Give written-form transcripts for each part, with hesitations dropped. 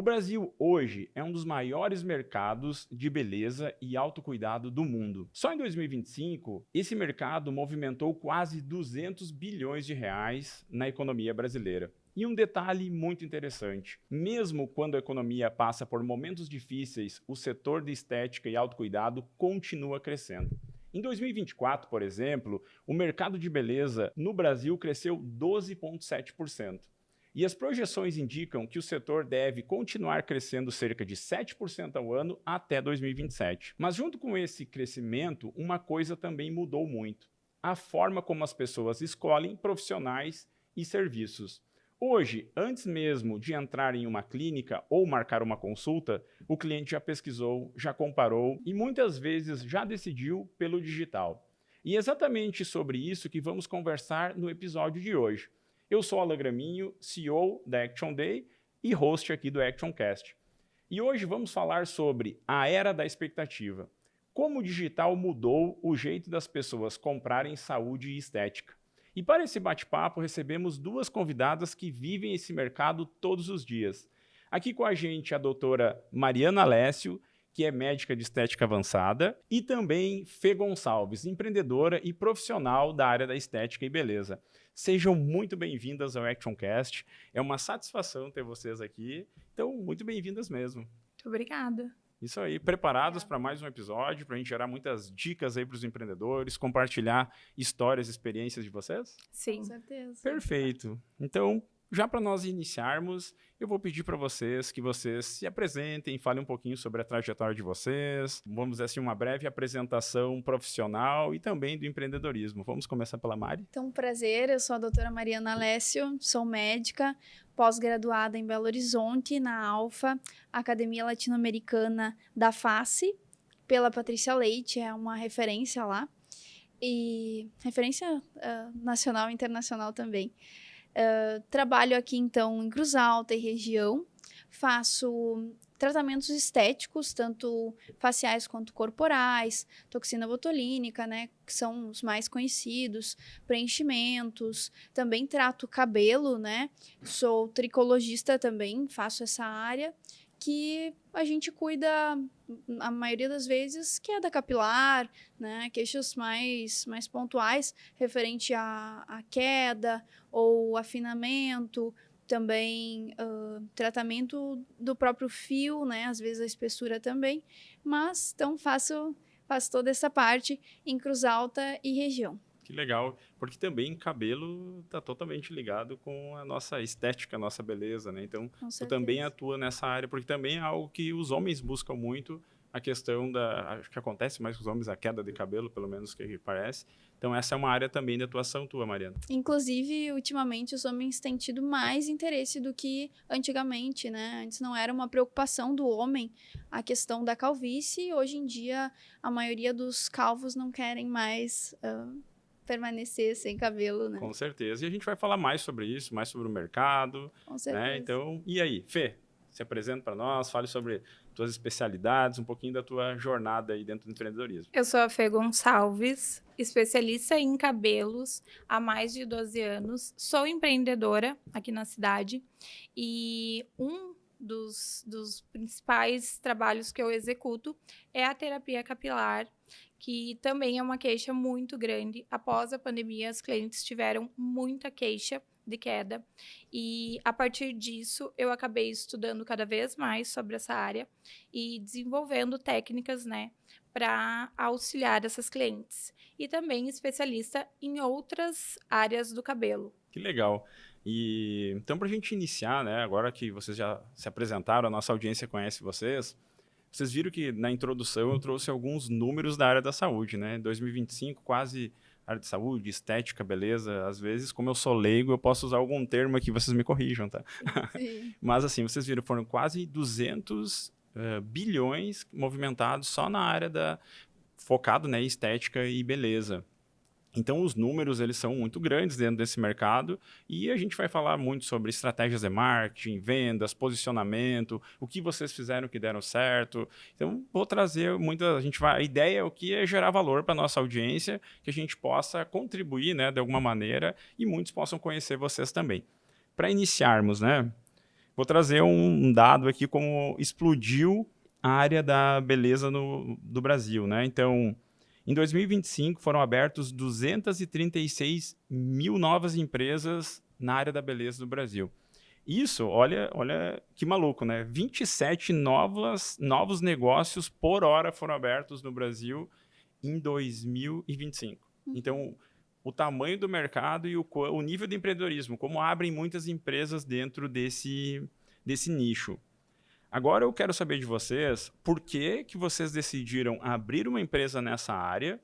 Brasil hoje é um dos maiores mercados de beleza e autocuidado do mundo. Só em 2025, esse mercado movimentou quase 200 bilhões de reais na economia brasileira. E um detalhe muito interessante, mesmo quando a economia passa por momentos difíceis, o setor de estética e autocuidado continua crescendo. Em 2024, por exemplo, o mercado de beleza no Brasil cresceu 12,7%. E as projeções indicam que o setor deve continuar crescendo cerca de 7% ao ano até 2027. Mas junto com esse crescimento, uma coisa também mudou muito: a forma como as pessoas escolhem profissionais e serviços. Hoje, antes mesmo de entrar em uma clínica ou marcar uma consulta, o cliente já pesquisou, já comparou e muitas vezes já decidiu pelo digital. E é exatamente sobre isso que vamos conversar no episódio de hoje. Eu sou Alan Graminho, CEO da Action Day e host aqui do ActionCast. E hoje vamos falar sobre a era da expectativa. Como o digital mudou o jeito das pessoas comprarem saúde e estética. E para esse bate-papo recebemos duas convidadas que vivem esse mercado todos os dias. Aqui com a gente a doutora Mariana Alessio, que é médica de estética avançada, e também Fê Gonçalves, empreendedora e profissional da área da estética e beleza. Sejam muito bem-vindas ao ActionCast. É uma satisfação ter vocês aqui. Então, muito bem-vindas mesmo. Muito obrigada. Isso aí, preparados para mais um episódio, para a gente gerar muitas dicas aí para os empreendedores, compartilhar histórias e experiências de vocês? Sim. Com certeza. Perfeito. Então, já para nós iniciarmos, eu vou pedir para vocês que vocês se apresentem, falem um pouquinho sobre a trajetória de vocês. Vamos dizer assim, uma breve apresentação profissional e também do empreendedorismo. Vamos começar pela Mari. Então, prazer, eu sou a doutora Mariana Alessio, sou médica, pós-graduada em Belo Horizonte, na Alfa, Academia Latino-Americana da Face, pela Patrícia Leite, é uma referência lá, e referência nacional e internacional também. Trabalho aqui, então, em Cruz Alta e região, faço tratamentos estéticos, tanto faciais quanto corporais, toxina botulínica, né, que são os mais conhecidos, preenchimentos, também trato cabelo, né, sou tricologista também, faço essa área, que a gente cuida, a maioria das vezes, queda capilar, né, queixas mais pontuais, referente à queda ou afinamento, também tratamento do próprio fio, né, às vezes a espessura também, mas então faço toda essa parte em Cruz Alta e região. Que legal, porque também cabelo está totalmente ligado com a nossa estética, a nossa beleza, né? Então, tu também atua nessa área, porque também é algo que os homens buscam muito, a questão acho que acontece mais com os homens, a queda de cabelo, pelo menos que parece. Então, essa é uma área também de atuação tua, Mariana. Inclusive, ultimamente, os homens têm tido mais interesse do que antigamente, né? Antes não era uma preocupação do homem a questão da calvície, e hoje em dia a maioria dos calvos não querem mais permanecer sem cabelo, né? Com certeza. E a gente vai falar mais sobre isso, mais sobre o mercado. Com certeza. Né? Então, e aí, Fê? Se apresenta para nós, fale sobre tuas especialidades, um pouquinho da tua jornada aí dentro do empreendedorismo. Eu sou a Fê Gonçalves, especialista em cabelos há mais de 12 anos. Sou empreendedora aqui na cidade e um dos principais trabalhos que eu executo é a terapia capilar, que também é uma queixa muito grande. Após a pandemia, os clientes tiveram muita queixa de queda e a partir disso eu acabei estudando cada vez mais sobre essa área e desenvolvendo técnicas, né, para auxiliar essas clientes, e também especialista em outras áreas do cabelo. Que legal. E então, para a gente iniciar, né, agora que vocês já se apresentaram, a nossa audiência conhece vocês viram que na introdução eu trouxe alguns números da área da saúde, né? Em 2025, quase área de saúde, estética, beleza. Às vezes, como eu sou leigo, eu posso usar algum termo aqui, vocês me corrijam, tá? Sim. Mas assim, vocês viram, foram quase 200 bilhões movimentados só na área focado, né, em estética e beleza. Então, os números, eles são muito grandes dentro desse mercado e a gente vai falar muito sobre estratégias de marketing, vendas, posicionamento, o que vocês fizeram que deram certo. Então, vou trazer a ideia é o que é gerar valor para a nossa audiência, que a gente possa contribuir, né, de alguma maneira e muitos possam conhecer vocês também. Para iniciarmos, né, Vou trazer um dado aqui como explodiu a área da beleza do Brasil, né? Então, em 2025 foram abertos 236 mil novas empresas na área da beleza do Brasil. Isso, olha que maluco, né? 27 novos negócios por hora foram abertos no Brasil em 2025. Então, o tamanho do mercado e o nível de empreendedorismo, como abrem muitas empresas dentro desse nicho. Agora eu quero saber de vocês, por que vocês decidiram abrir uma empresa nessa área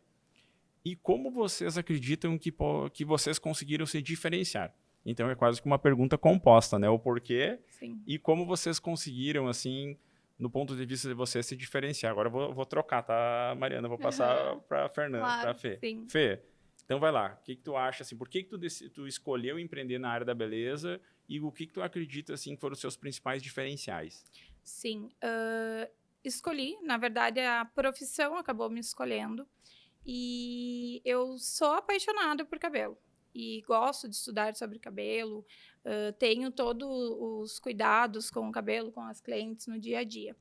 e como vocês acreditam que vocês conseguiram se diferenciar? Então é quase que uma pergunta composta, né? O porquê. Sim. E como vocês conseguiram, assim, no ponto de vista de vocês, se diferenciar. Agora eu vou trocar, tá, Mariana? Vou passar para a Fernanda, Claro, para a Fê. sim. Fê, então vai lá. O que tu acha, assim, por que tu escolheu empreender na área da beleza e o que tu acredita, assim, que foram os seus principais diferenciais? Sim. Escolhi, na verdade, a profissão acabou me escolhendo. E eu sou apaixonada por cabelo. E gosto de estudar sobre cabelo. Tenho todos os cuidados com o cabelo, com as clientes no dia a dia.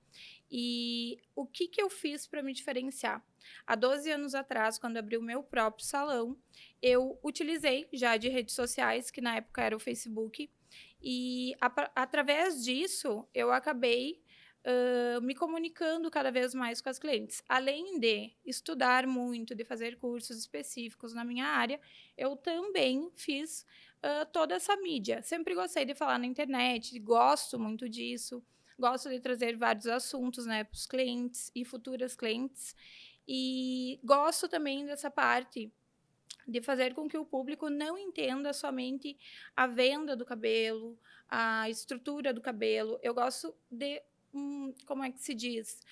E o que eu fiz para me diferenciar? Há 12 anos atrás, quando abri o meu próprio salão, eu utilizei já de redes sociais, que na época era o Facebook, e através disso eu acabei me comunicando cada vez mais com as clientes. Além de estudar muito, de fazer cursos específicos na minha área, eu também fiz toda essa mídia. Sempre gostei de falar na internet, gosto muito disso. Gosto de trazer vários assuntos, né, para os clientes e futuras clientes. E gosto também dessa parte de fazer com que o público não entenda somente a venda do cabelo, a estrutura do cabelo. Eu gosto de, como é que se diz?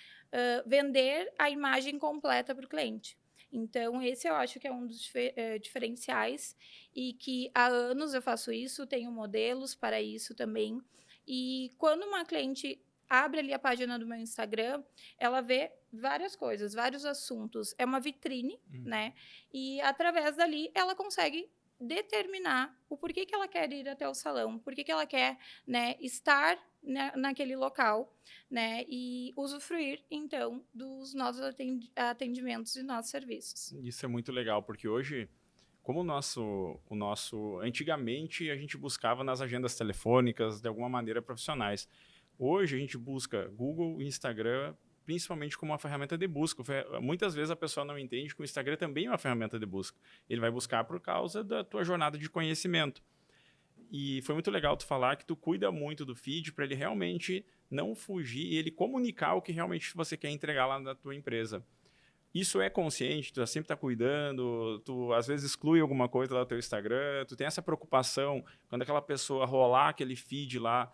Vender a imagem completa para o cliente. Então, esse eu acho que é um dos diferenciais e que há anos eu faço isso, tenho modelos para isso também. E quando uma cliente abre ali a página do meu Instagram, ela vê várias coisas, vários assuntos. É uma vitrine, né? E através dali ela consegue determinar o porquê que ela quer ir até o salão, por que ela quer, né, estar naquele local, né, e usufruir, então, dos nossos atendimentos e nossos serviços. Isso é muito legal, porque hoje, como antigamente a gente buscava nas agendas telefônicas, de alguma maneira profissionais. Hoje a gente busca Google e Instagram principalmente como uma ferramenta de busca. Muitas vezes a pessoa não entende que o Instagram também é uma ferramenta de busca. Ele vai buscar por causa da tua jornada de conhecimento. E foi muito legal tu falar que tu cuida muito do feed para ele realmente não fugir e ele comunicar o que realmente você quer entregar lá na tua empresa. Isso é consciente, tu sempre está cuidando, tu às vezes exclui alguma coisa lá do teu Instagram, tu tem essa preocupação quando aquela pessoa rolar aquele feed lá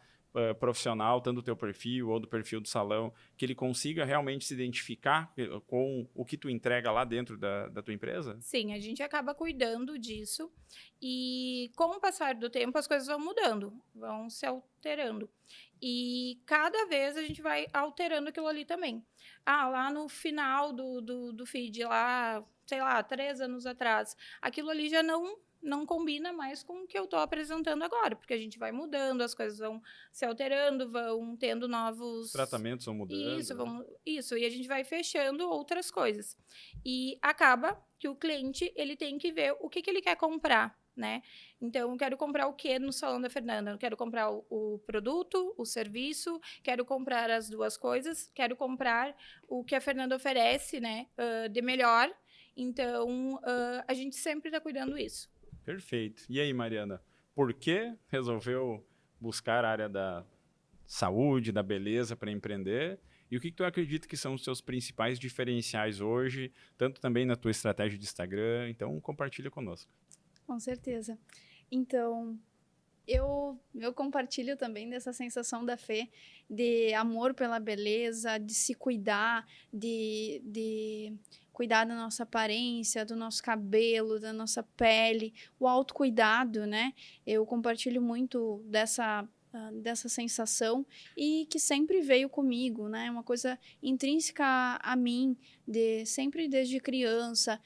profissional, tanto do teu perfil ou do perfil do salão, que ele consiga realmente se identificar com o que tu entrega lá dentro da tua empresa? Sim, a gente acaba cuidando disso e com o passar do tempo as coisas vão mudando, vão se alterando. E cada vez a gente vai alterando aquilo ali também. Lá no final do feed, lá, sei lá, 3 anos atrás, aquilo ali já não combina mais com o que eu estou apresentando agora, porque a gente vai mudando, as coisas vão se alterando, vão tendo novos... Os tratamentos vão mudando. Isso, e a gente vai fechando outras coisas. E acaba que o cliente ele tem que ver o que ele quer comprar, né? Então, eu quero comprar o que no salão da Fernanda? Eu quero comprar o produto, o serviço, quero comprar as duas coisas, quero comprar o que a Fernanda oferece, né, de melhor. Então, a gente sempre está cuidando isso. Perfeito. E aí, Mariana, por que resolveu buscar a área da saúde, da beleza para empreender? E o que tu acredita que são os seus principais diferenciais hoje, tanto também na tua estratégia de Instagram? Então, compartilha conosco. Com certeza. Então, eu compartilho também dessa sensação da Fê, de amor pela beleza, de se cuidar, de cuidar da nossa aparência, do nosso cabelo, da nossa pele, o autocuidado, né? Eu compartilho muito dessa dessa sensação e que sempre veio comigo, né? Uma coisa intrínseca a mim, sempre desde criança.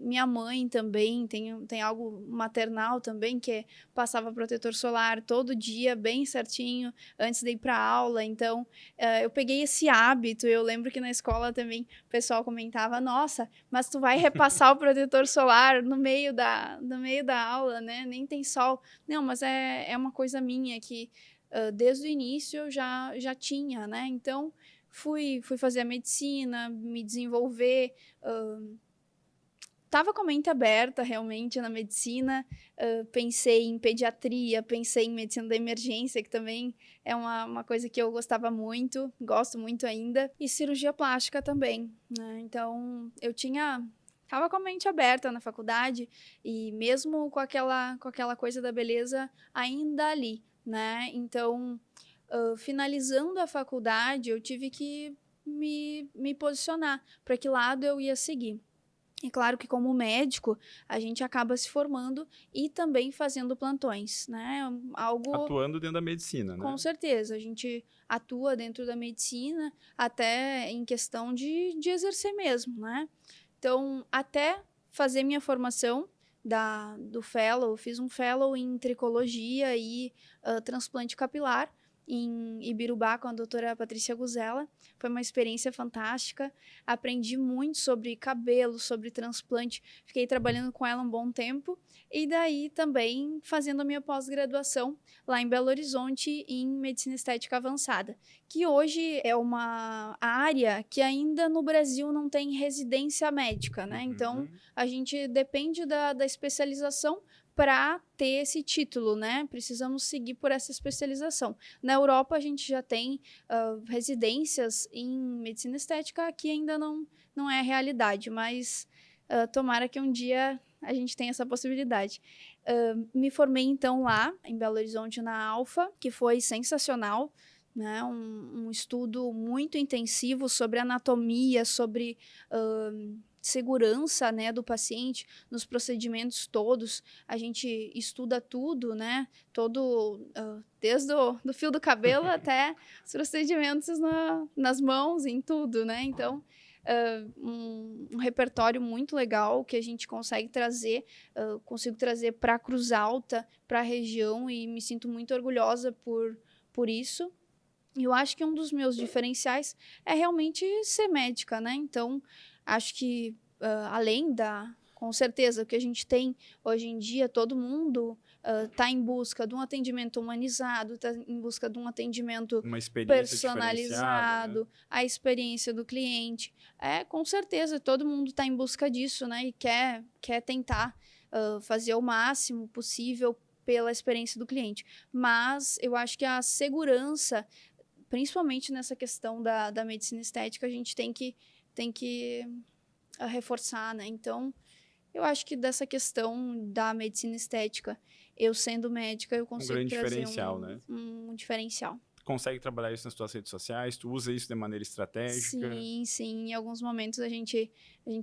Minha mãe também tem algo maternal também, que passava protetor solar todo dia, bem certinho, antes de ir para aula. Então, eu peguei esse hábito. Eu lembro que na escola também o pessoal comentava, nossa, mas tu vai repassar o protetor solar no meio da aula, né? Nem tem sol. Não, mas é uma coisa minha que desde o início eu já tinha, né? Então, fui fazer a medicina, me desenvolver. Estava com a mente aberta realmente na medicina, pensei em pediatria, pensei em medicina da emergência, que também é uma coisa que eu gostava muito, gosto muito ainda, e cirurgia plástica também, né? Então, estava com a mente aberta na faculdade, e mesmo com aquela coisa da beleza ainda ali, né? Então, finalizando a faculdade, eu tive que me posicionar para que lado eu ia seguir. E claro que como médico, a gente acaba se formando e também fazendo plantões, né? Atuando dentro da medicina, né? Com certeza, a gente atua dentro da medicina até em questão de exercer mesmo, né? Então, até fazer minha formação do fellow, fiz um fellow em tricologia e transplante capilar em Ibirubá com a doutora Patrícia Guzella. Foi uma experiência fantástica. Aprendi muito sobre cabelo, sobre transplante. Fiquei trabalhando com ela um bom tempo. E daí também fazendo a minha pós-graduação lá em Belo Horizonte em medicina estética avançada, que hoje é uma área que ainda no Brasil não tem residência médica, né? Então, a gente depende da especialização para ter esse título, né? Precisamos seguir por essa especialização. Na Europa, a gente já tem residências em medicina estética, aqui ainda não é realidade, mas tomara que um dia a gente tenha essa possibilidade. Me formei, então, lá, em Belo Horizonte, na Alfa, que foi sensacional, né? Um estudo muito intensivo sobre anatomia, sobre segurança, né, do paciente nos procedimentos todos. A gente estuda tudo, né? Desde do fio do cabelo até os procedimentos nas mãos, em tudo, né? Então, um repertório muito legal que a gente consegue trazer, consigo trazer para a Cruz Alta, para a região, e me sinto muito orgulhosa por isso. E eu acho que um dos meus diferenciais é realmente ser médica, né? Então, acho que, com certeza, o que a gente tem hoje em dia, todo mundo está em busca de um atendimento humanizado, está em busca de um atendimento personalizado, né? A experiência do cliente. Com certeza, todo mundo está em busca disso, né? E quer tentar fazer o máximo possível pela experiência do cliente. Mas eu acho que a segurança, principalmente nessa questão da medicina estética, a gente tem que reforçar, né? Então, eu acho que dessa questão da medicina estética, eu sendo médica, eu consigo grande trazer diferencial, né? um diferencial. Consegue trabalhar isso nas suas redes sociais? Tu usa isso de maneira estratégica? Sim. Em alguns momentos a gente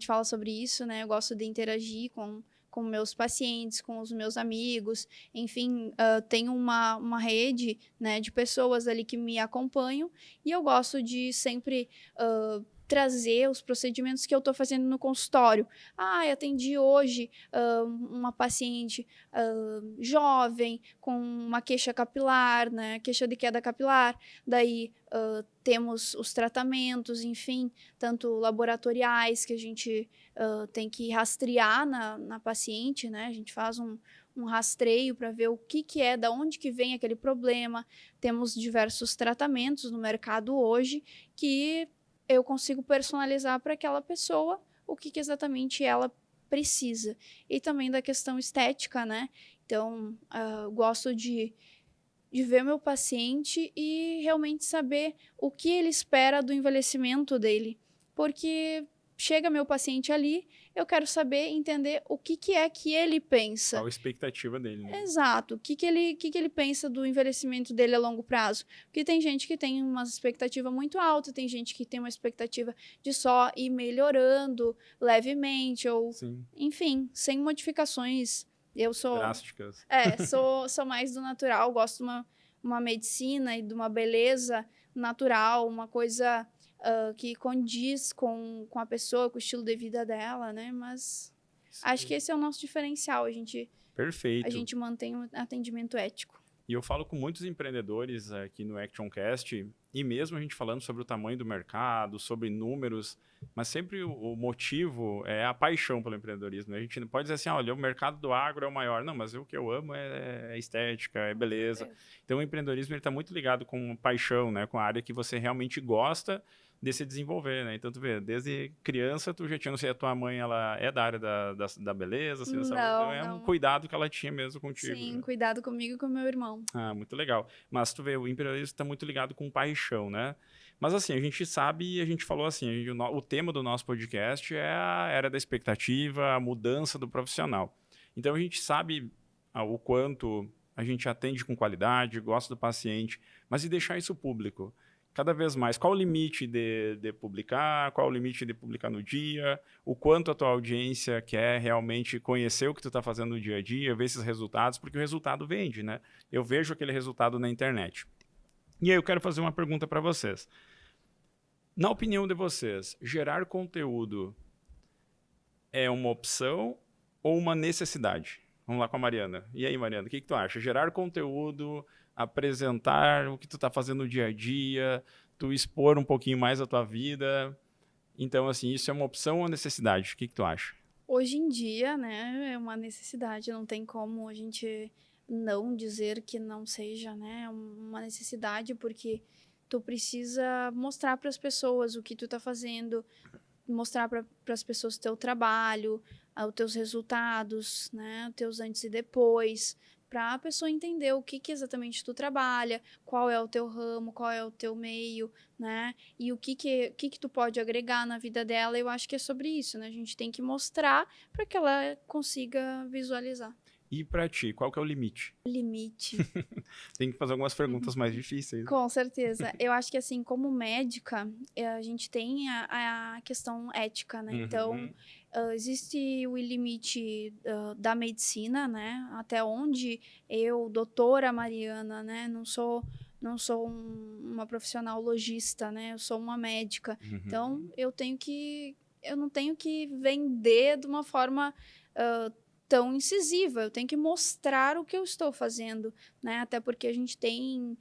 fala sobre isso, né? Eu gosto de interagir com meus pacientes, com os meus amigos, enfim, tenho uma rede, né, de pessoas ali que me acompanham, e eu gosto de sempre trazer os procedimentos que eu estou fazendo no consultório. Eu atendi hoje uma paciente jovem com uma queixa capilar, né, queixa de queda capilar, daí temos os tratamentos, enfim, tanto laboratoriais que a gente tem que rastrear na paciente, né, a gente faz um rastreio para ver o que é, da onde que vem aquele problema. Temos diversos tratamentos no mercado hoje que eu consigo personalizar para aquela pessoa o que exatamente ela precisa. E também da questão estética, né? Então, gosto de ver meu paciente e realmente saber o que ele espera do envelhecimento dele. Porque chega meu paciente ali, eu quero saber, entender o que é que ele pensa. Qual a expectativa dele, né? Exato. O que ele pensa do envelhecimento dele a longo prazo. Porque tem gente que tem uma expectativa muito alta, tem gente que tem uma expectativa de só ir melhorando levemente, ou, sim, enfim, sem modificações. Eu sou... drásticas. Sou mais do natural, gosto de uma medicina e de uma beleza natural, uma coisa que condiz com a pessoa, com o estilo de vida dela, né? Mas acho que esse é o nosso diferencial, a Perfeito. gente mantém um atendimento ético. E eu falo com muitos empreendedores aqui no ActionCast, e mesmo a gente falando sobre o tamanho do mercado, sobre números, mas sempre o motivo é a paixão pelo empreendedorismo. A gente não pode dizer assim, olha, o mercado do agro é o maior. Não, mas o que eu amo é estética, é beleza. Então, o empreendedorismo está muito ligado com paixão, né? Com a área que você realmente gosta de se desenvolver, né? Então, tu vê, desde criança, tu já tinha, não sei, a tua mãe, ela é da área da beleza, assim, da saúde, então é um cuidado que ela tinha mesmo contigo. Sim, né? cuidado comigo e com meu irmão. Ah, muito legal. Mas tu vê, o empreendedorismo está muito ligado com paixão, né? Mas assim, a gente sabe, e a gente falou assim, o tema do nosso podcast é a era da expectativa, a mudança do profissional. Então, a gente sabe o quanto a gente atende com qualidade, gosta do paciente, mas e deixar isso público? Cada vez mais. Qual o limite de publicar? Qual o limite de publicar no dia? O quanto a tua audiência quer realmente conhecer o que tu está fazendo no dia a dia, ver esses resultados, porque o resultado vende, né? Eu vejo aquele resultado na internet. E aí eu quero fazer uma pergunta para vocês. Na opinião de vocês, gerar conteúdo é uma opção ou uma necessidade? Vamos lá com a Mariana. E aí, Mariana, o que tu acha? Gerar conteúdo, apresentar o que tu está fazendo no dia a dia, tu expor um pouquinho mais a tua vida. Então, assim, isso é uma opção ou necessidade? O que tu acha? Hoje em dia, né, é uma necessidade, não tem como a gente não dizer que não seja, né, uma necessidade, porque tu precisa mostrar para as pessoas o que tu tá fazendo, mostrar para as pessoas o teu trabalho, os teus resultados, né, os teus antes e depois, para a pessoa entender o que exatamente tu trabalha, qual é o teu ramo, qual é o teu meio, né? E o que tu pode agregar na vida dela. Eu acho que é sobre isso, né? A gente tem que mostrar para que ela consiga visualizar. E para ti, qual que é o limite? Limite. Tem que fazer algumas perguntas mais difíceis. Com certeza. Eu acho que, assim, como médica, a gente tem a questão ética, né? Então, existe o limite da medicina, né? Até onde eu, doutora Mariana, né? Não sou uma profissional logista, né? Eu sou uma médica. Então, eu não tenho que vender de uma forma tão incisiva. Eu tenho que mostrar o que eu estou fazendo, né? Até porque a gente tem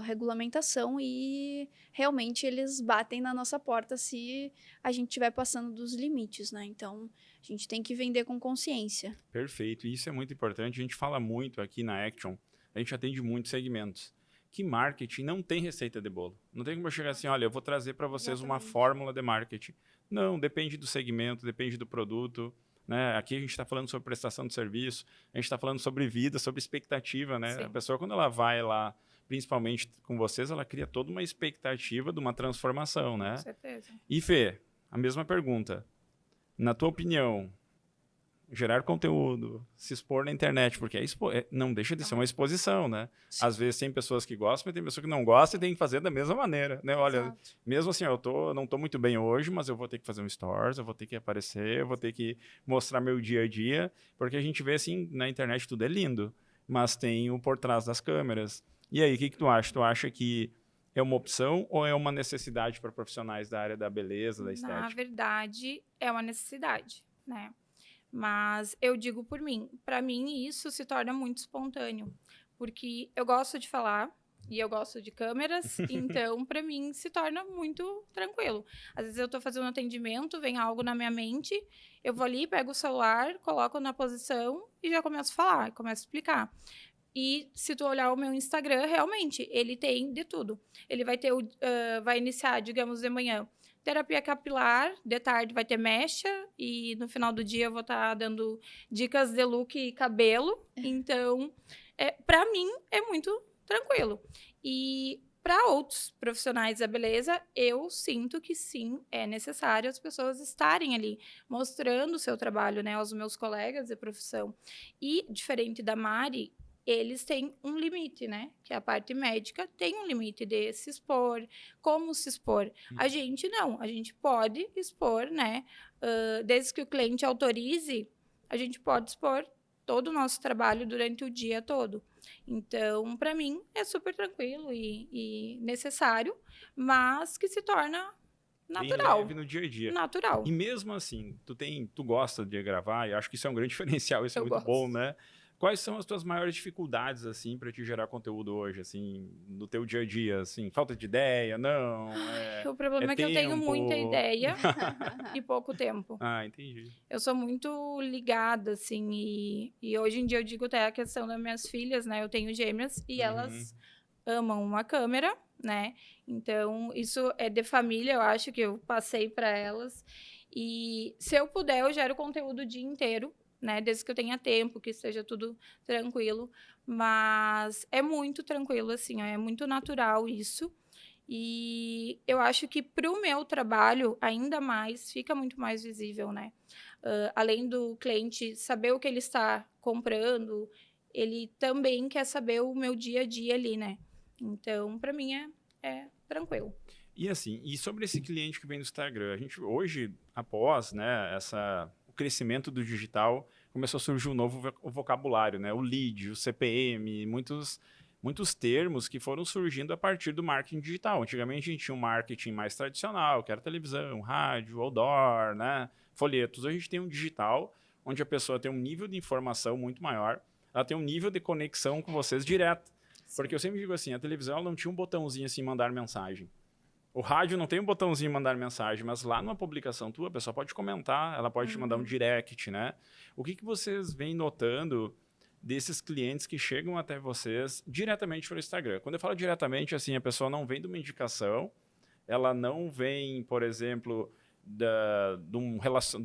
regulamentação e realmente eles batem na nossa porta se a gente estiver passando dos limites, né? Então, a gente tem que vender com consciência. Perfeito. E isso é muito importante. A gente fala muito aqui na Action, a gente atende muitos segmentos. Que marketing não tem receita de bolo. Não tem como eu chegar assim, olha, eu vou trazer para vocês uma fórmula de marketing. Não, depende do segmento, depende do produto. Né? Aqui a gente está falando sobre prestação de serviço, a gente está falando sobre vida, sobre expectativa, né? A pessoa, quando ela vai lá, principalmente com vocês, ela cria toda uma expectativa de uma transformação, né? Com certeza. E Fê, a mesma pergunta. Na tua opinião, gerar conteúdo, se expor na internet, porque não deixa de ser uma exposição, né? Sim. Às vezes tem pessoas que gostam, mas tem pessoas que não gostam e tem que fazer da mesma maneira, né? Olha, exato. Mesmo assim, não tô muito bem hoje, mas eu vou ter que fazer um stories, eu vou ter que aparecer, eu vou ter que mostrar meu dia a dia, porque a gente vê assim, na internet tudo é lindo, mas tem o por trás das câmeras. E aí, o que tu acha? Tu acha que é uma opção ou é uma necessidade para profissionais da área da beleza, da estética? Na verdade, é uma necessidade, né? Mas eu digo por mim, para mim isso se torna muito espontâneo, porque eu gosto de falar e eu gosto de câmeras, então para mim se torna muito tranquilo. Às vezes eu estou fazendo um atendimento, vem algo na minha mente, eu vou ali, pego o celular, coloco na posição e já começo a falar, começo a explicar. E se tu olhar o meu Instagram, realmente, ele tem de tudo. Ele vai ter vai iniciar, digamos, de manhã, terapia capilar, de tarde vai ter mecha e no final do dia eu vou estar dando dicas de look e cabelo. Então, para mim, é muito tranquilo. E para outros profissionais da beleza, eu sinto que sim, é necessário as pessoas estarem ali mostrando o seu trabalho, né, aos meus colegas de profissão. E, diferente da Mari, eles têm um limite, né? Que a parte médica tem um limite de se expor, como se expor. A gente não, a gente pode expor, né? Desde que o cliente autorize, a gente pode expor todo o nosso trabalho durante o dia todo. Então, para mim, é super tranquilo e necessário, mas que se torna Bem natural. leve no dia a dia. Natural. E mesmo assim, tu gosta de gravar, e acho que isso é um grande diferencial, isso é Eu muito gosto. bom, né? Quais são as tuas maiores dificuldades, assim, para te gerar conteúdo hoje, assim, no teu dia a dia, assim? Falta de ideia? Não? O problema é que eu tenho muita tempo? ideia e pouco tempo. Ah, entendi. Eu sou muito ligada, assim, e hoje em dia eu digo até a questão das minhas filhas, né? Eu tenho gêmeas e elas amam uma câmera, né? Então, isso é de família, eu acho que eu passei para elas. E se eu puder, eu gero conteúdo o dia inteiro, né? Desde que eu tenha tempo, que esteja tudo tranquilo. Mas é muito tranquilo, assim, ó, é muito natural isso. E eu acho que para o meu trabalho, ainda mais, fica muito mais visível, né? Além do cliente saber o que ele está comprando, ele também quer saber o meu dia a dia ali, né? Então, para mim, é tranquilo. E assim, e sobre esse cliente que vem do Instagram, a gente hoje, após, né, o crescimento do digital, começou a surgir um novo vocabulário, né? O lead, o CPM, muitos termos que foram surgindo a partir do marketing digital. Antigamente a gente tinha um marketing mais tradicional, que era televisão, rádio, outdoor, né? Folhetos. Hoje a gente tem um digital, onde a pessoa tem um nível de informação muito maior, ela tem um nível de conexão com vocês direto. Porque eu sempre digo assim, a televisão ela não tinha um botãozinho assim, mandar mensagem. O rádio não tem um botãozinho mandar mensagem, mas lá numa publicação tua, a pessoa pode comentar, ela pode te mandar um direct, né? O que vocês vêm notando desses clientes que chegam até vocês diretamente pelo Instagram? Quando eu falo diretamente, assim, a pessoa não vem de uma indicação, ela não vem, por exemplo, de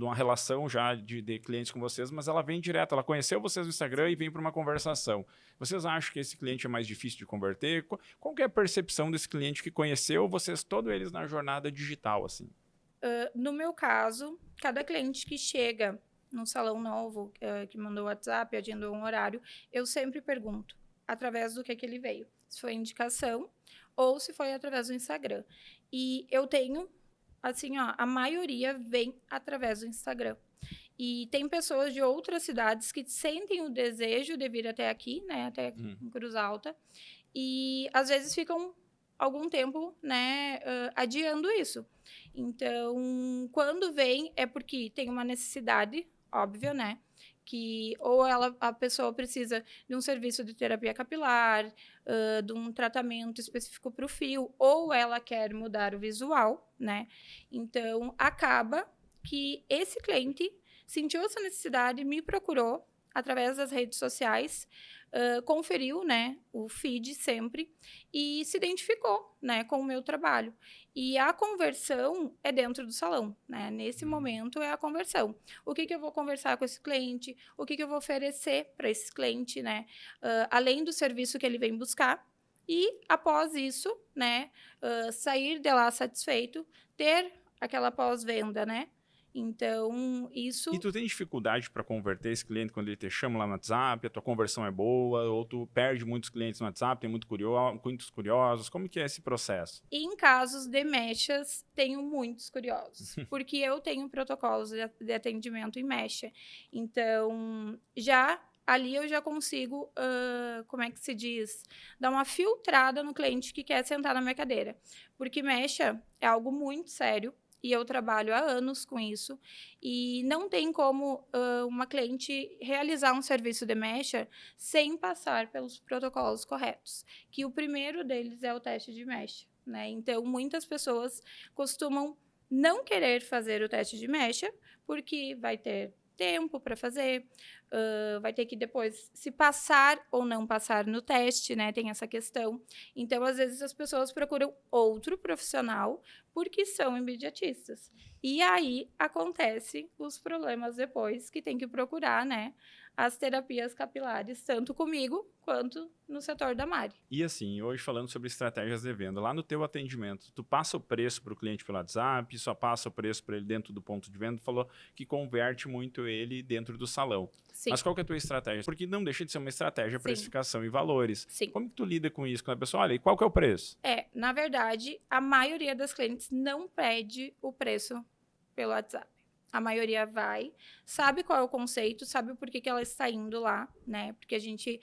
uma relação já de clientes com vocês, mas ela vem direto, ela conheceu vocês no Instagram e vem para uma conversação. Vocês acham que esse cliente é mais difícil de converter? Qual que é a percepção desse cliente que conheceu vocês, todos eles na jornada digital, assim? No meu caso, cada cliente que chega num salão novo, que mandou o WhatsApp, agendou um horário, eu sempre pergunto através do que ele veio. Se foi indicação ou se foi através do Instagram. E eu tenho, assim, ó, a maioria vem através do Instagram. E tem pessoas de outras cidades que sentem o desejo de vir até aqui, né, até em Cruz Alta, e às vezes ficam algum tempo, né, adiando isso. Então, quando vem é porque tem uma necessidade, óbvio, né, que ou a pessoa precisa de um serviço de terapia capilar, de um tratamento específico para o fio, ou ela quer mudar o visual, né? Então, acaba que esse cliente sentiu essa necessidade, me procurou através das redes sociais, conferiu, né, o feed sempre e se identificou, né, com o meu trabalho. E a conversão é dentro do salão, né? Nesse momento é a conversão. O que eu vou conversar com esse cliente? O que eu vou oferecer para esse cliente, né? Além do serviço que ele vem buscar. E, após isso, né, sair de lá satisfeito, ter aquela pós-venda, né? Então, isso... E tu tem dificuldade para converter esse cliente quando ele te chama lá no WhatsApp, a tua conversão é boa, ou tu perde muitos clientes no WhatsApp, tem muitos curiosos, como que é esse processo? Em casos de mechas, tenho muitos curiosos, porque eu tenho protocolos de atendimento em mecha. Então, ali eu já consigo, como é que se diz? Dar uma filtrada no cliente que quer sentar na minha cadeira. Porque mecha é algo muito sério. E eu trabalho há anos com isso. E não tem como uma cliente realizar um serviço de mecha sem passar pelos protocolos corretos. Que o primeiro deles é o teste de mecha, né? Então, muitas pessoas costumam não querer fazer o teste de mecha porque vai ter tempo para fazer, vai ter que depois se passar ou não passar no teste, né? Tem essa questão. Então, às vezes, as pessoas procuram outro profissional porque são imediatistas. E aí acontece os problemas depois, que tem que procurar, né, as terapias capilares, tanto comigo quanto no setor da Mari. E assim, hoje falando sobre estratégias de venda, lá no teu atendimento, tu passa o preço para o cliente pelo WhatsApp, só passa o preço para ele dentro do ponto de venda, tu falou que converte muito ele dentro do salão. Sim. Mas qual que é a tua estratégia? Porque não deixa de ser uma estratégia, Sim. precificação e valores. Sim. Como que tu lida com isso? Quando a pessoa, olha, e qual que é o preço? Na verdade, a maioria das clientes não pede o preço pelo WhatsApp. A maioria vai, sabe qual é o conceito, sabe o porquê que ela está indo lá, né? Porque a gente,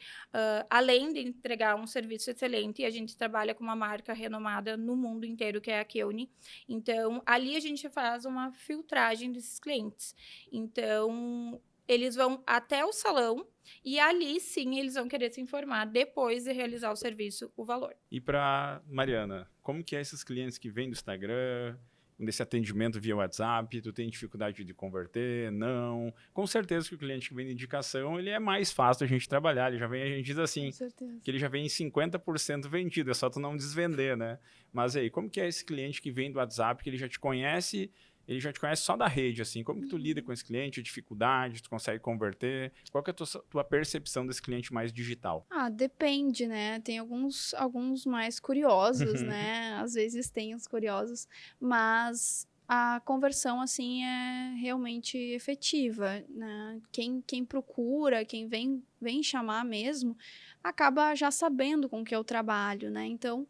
além de entregar um serviço excelente, a gente trabalha com uma marca renomada no mundo inteiro, que é a Keune. Então, ali a gente faz uma filtragem desses clientes. Então, eles vão até o salão e ali sim eles vão querer se informar depois de realizar o serviço, o valor. E para Mariana, como que é esses clientes que vêm do Instagram, desse atendimento via WhatsApp, tu tem dificuldade de converter? Não. Com certeza que o cliente que vem de indicação, ele é mais fácil a gente trabalhar, ele já vem, a gente diz assim, Com certeza. que ele já vem em 50% vendido, é só tu não desvender, né? Mas aí, como que é esse cliente que vem do WhatsApp, que ele já te conhece só da rede, assim, como que tu lida com esse cliente, dificuldade, tu consegue converter? Qual que é a tua percepção desse cliente mais digital? Depende, né? Tem alguns mais curiosos, né? Às vezes tem os curiosos, mas a conversão, assim, é realmente efetiva, né? Quem procura, quem vem chamar mesmo, acaba já sabendo com que eu trabalho, né? Então,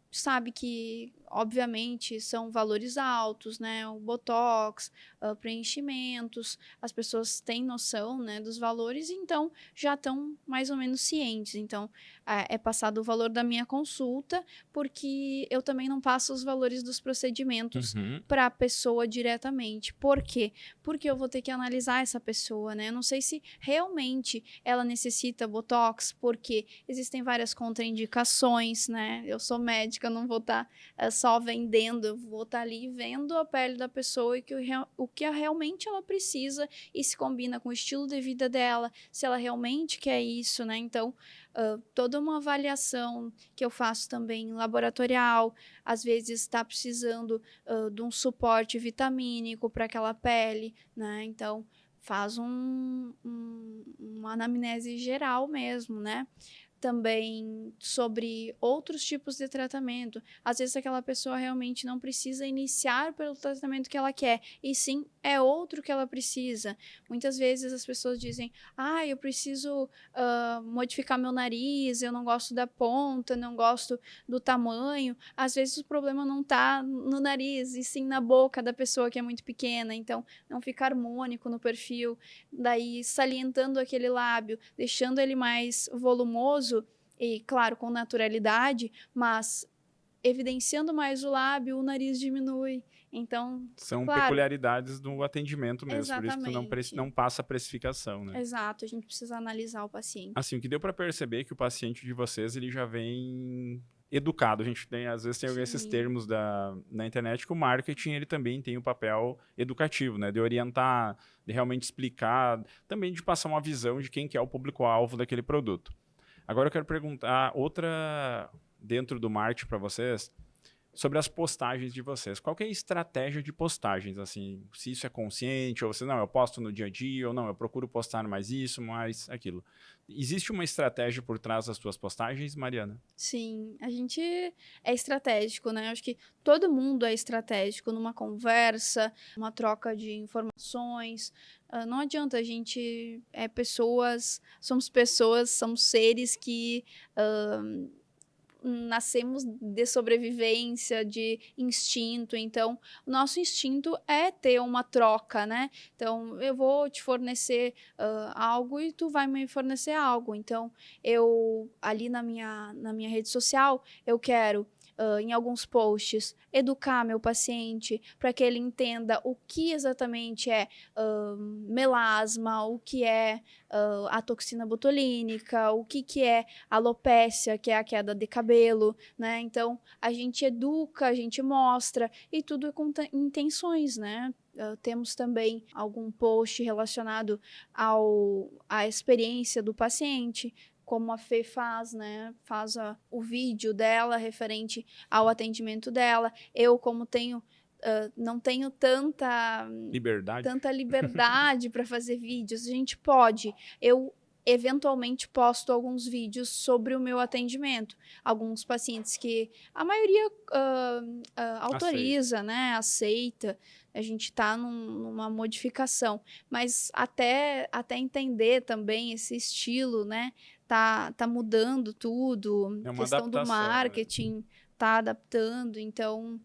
sabe que, obviamente, são valores altos, né? O botox, preenchimentos, as pessoas têm noção, né, dos valores, então já estão mais ou menos cientes. Então, é passado o valor da minha consulta, porque eu também não passo os valores dos procedimentos para a pessoa diretamente. Por quê? Porque eu vou ter que analisar essa pessoa, né? Eu não sei se realmente ela necessita botox, porque existem várias contraindicações, né? Eu sou médica, eu não vou estar só vendendo, eu vou estar ali vendo a pele da pessoa e o que realmente ela precisa e se combina com o estilo de vida dela, se ela realmente quer isso, né? Então, toda uma avaliação que eu faço também laboratorial, às vezes está precisando de um suporte vitamínico para aquela pele, né? Então, faz uma anamnese geral mesmo, né? Também sobre outros tipos de tratamento. Às vezes aquela pessoa realmente não precisa iniciar pelo tratamento que ela quer, e sim é outro que ela precisa. Muitas vezes as pessoas dizem, eu preciso modificar meu nariz, eu não gosto da ponta, não gosto do tamanho. Às vezes o problema não está no nariz, e sim na boca da pessoa que é muito pequena, então não fica harmônico no perfil. Daí salientando aquele lábio, deixando ele mais volumoso, e claro, com naturalidade, mas evidenciando mais o lábio, o nariz diminui. Então, são claro, peculiaridades do atendimento mesmo, por isso que tu exatamente. não passa a precificação, né? Exato, a gente precisa analisar o paciente. Assim, o que deu para perceber é que o paciente de vocês, ele já vem educado. A gente tem, às vezes, tem esses Sim. termos na internet que o marketing, ele também tem o papel educativo, né? De orientar, de realmente explicar, também de passar uma visão de quem que é o público-alvo daquele produto. Agora eu quero perguntar outra dentro do marketing para vocês, sobre as postagens de vocês. Qual que é a estratégia de postagens? Assim, se isso é consciente, ou se não, eu posto no dia a dia, ou não, eu procuro postar mais isso, mais aquilo. Existe uma estratégia por trás das suas postagens, Mariana? Sim, a gente é estratégico, né? Acho que todo mundo é estratégico numa conversa, uma troca de informações. Não adianta, a gente somos pessoas, somos seres que nascemos de sobrevivência, de instinto. Então, o nosso instinto é ter uma troca, né? Então, eu vou te fornecer algo e tu vai me fornecer algo. Então, eu, ali na minha rede social, eu quero, em alguns posts, educar meu paciente para que ele entenda o que exatamente é melasma, o que é a toxina botulínica, o que é alopécia, que é a queda de cabelo, né? Então, a gente educa, a gente mostra, e tudo é com intenções, né? Temos também algum post relacionado à experiência do paciente, como a Fê faz, né? Faz o vídeo dela referente ao atendimento dela. Eu, como não tenho tanta liberdade para fazer vídeos, a gente pode. Eu eventualmente posto alguns vídeos sobre o meu atendimento. Alguns pacientes que a maioria autoriza, né? Aceita. A gente está numa modificação. Mas até entender também esse estilo, né? Tá mudando tudo. É uma questão do adaptação, né? marketing tá adaptando. Então,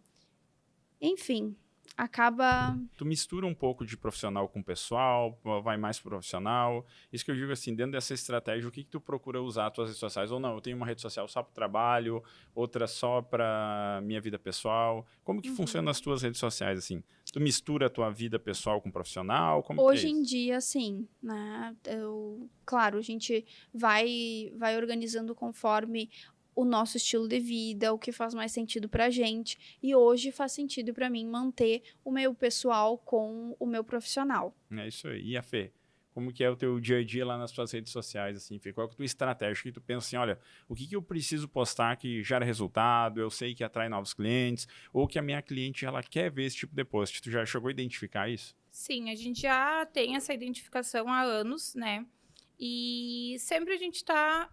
enfim, acaba... Tu mistura um pouco de profissional com pessoal, vai mais pro profissional. Isso que eu digo assim, dentro dessa estratégia, o que tu procura usar as tuas redes sociais? Ou não, eu tenho uma rede social só para o trabalho, outra só para minha vida pessoal. Como que funcionam as tuas redes sociais, assim? Tu mistura a tua vida pessoal com profissional? Como Hoje que é em isso? dia, sim, né? Claro, a gente vai organizando conforme o nosso estilo de vida, o que faz mais sentido pra gente. E hoje faz sentido pra mim manter o meu pessoal com o meu profissional. É isso aí. E a Fê? Como que é o teu dia a dia lá nas tuas redes sociais, assim, Fê? Qual é a tua estratégia? O que tu pensa assim, olha, o que eu preciso postar que gera resultado, eu sei que atrai novos clientes, ou que a minha cliente, ela quer ver esse tipo de post. Tu já chegou a identificar isso? Sim, a gente já tem essa identificação há anos, né? E sempre a gente está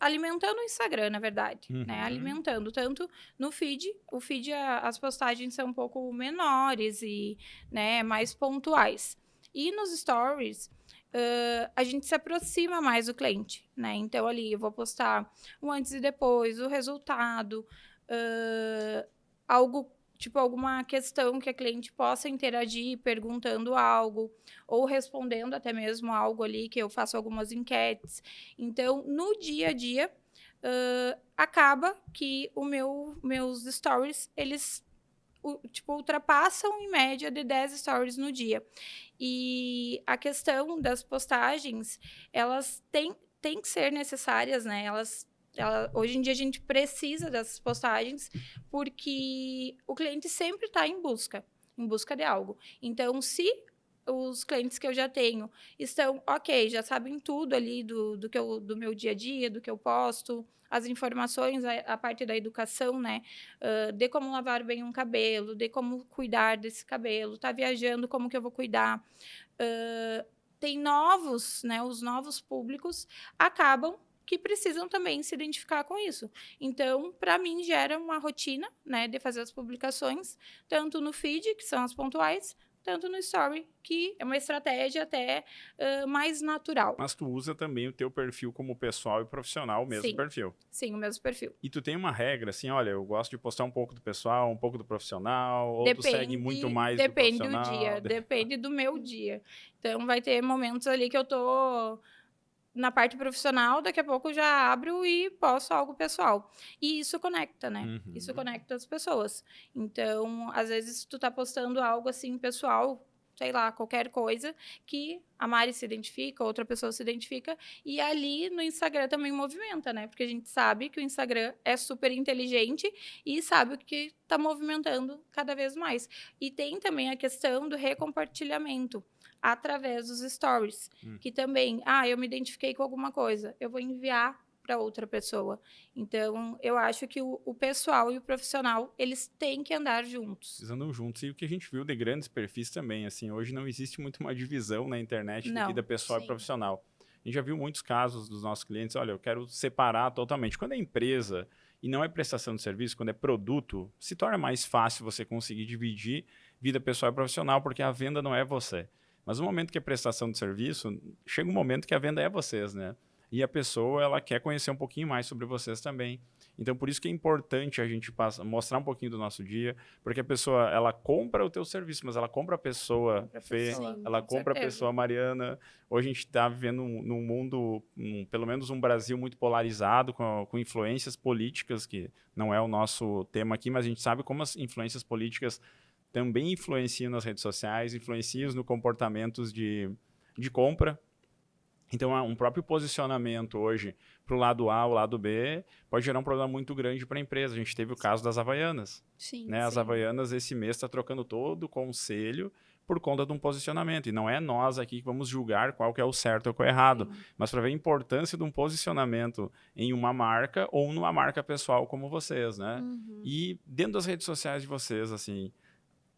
alimentando o Instagram, na verdade, né? Uhum. Alimentando tanto no feed. O feed, as postagens são um pouco menores e, né, mais pontuais. E nos stories, a gente se aproxima mais do cliente, né? Então, ali, eu vou postar o antes e depois, o resultado, algo, tipo, alguma questão que a cliente possa interagir perguntando algo, ou respondendo até mesmo algo ali, que eu faço algumas enquetes. Então, no dia a dia, acaba que meus stories, eles ultrapassam em média de 10 stories no dia. E a questão das postagens, elas têm que ser necessárias, né? Hoje em dia a gente precisa dessas postagens porque o cliente sempre está em busca de algo. Então, se os clientes que eu já tenho estão ok, já sabem tudo ali do meu dia a dia, do que eu posto, as informações, a parte da educação, né? De como lavar bem um cabelo, de como cuidar desse cabelo, tá viajando, como que eu vou cuidar. Tem novos, né? Os novos públicos acabam que precisam também se identificar com isso. Então, para mim, gera uma rotina, né, de fazer as publicações, tanto no feed, que são as pontuais, tanto no story, que é uma estratégia até mais natural. Mas tu usa também o teu perfil como pessoal e profissional, o mesmo Sim. perfil. Sim, o mesmo perfil. E tu tem uma regra, assim, olha, eu gosto de postar um pouco do pessoal, um pouco do profissional, ou tu segue muito mais do Depende do profissional? dia, depende do meu dia. Então, vai ter momentos ali que eu tô na parte profissional, daqui a pouco eu já abro e posto algo pessoal. E isso conecta, né? Uhum. Isso conecta as pessoas. Então, às vezes, tu tá postando algo assim, pessoal, sei lá, qualquer coisa, que a Mari se identifica, outra pessoa se identifica, e ali no Instagram também movimenta, né? Porque a gente sabe que o Instagram é super inteligente e sabe o que tá movimentando cada vez mais. E tem também a questão do recompartilhamento através dos stories, que também, eu me identifiquei com alguma coisa, eu vou enviar para outra pessoa. Então, eu acho que o pessoal e o profissional, eles têm que andar juntos. Eles andam juntos. E o que a gente viu de grandes perfis também, assim, hoje não existe muito uma divisão na internet de Não, vida pessoal sim. e profissional. A gente já viu muitos casos dos nossos clientes, olha, eu quero separar totalmente. Quando é empresa e não é prestação de serviço, quando é produto, se torna mais fácil você conseguir dividir vida pessoal e profissional, porque a venda não é você. Mas no momento que é prestação de serviço, chega um momento que a venda é vocês, né? E a pessoa, ela quer conhecer um pouquinho mais sobre vocês também. Então, por isso que é importante a gente mostrar um pouquinho do nosso dia, porque a pessoa, ela compra o teu serviço, mas ela compra a pessoa, Fê, pessoa, ela com compra a certeza. pessoa, Mariana. Hoje a gente está vivendo num mundo, pelo menos um Brasil muito polarizado, com influências políticas, que não é o nosso tema aqui, mas a gente sabe como as influências políticas também influenciam nas redes sociais, influenciam no comportamentos de compra. Então, um próprio posicionamento hoje para o lado A, o lado B, pode gerar um problema muito grande para a empresa. A gente teve o caso das Havaianas. Sim, Né? As sim. Havaianas, esse mês, está trocando todo o conselho por conta de um posicionamento. E não é nós aqui que vamos julgar qual que é o certo ou qual é o errado, mas para ver a importância de um posicionamento em uma marca ou numa marca pessoal como vocês, né? E dentro das redes sociais de vocês, assim,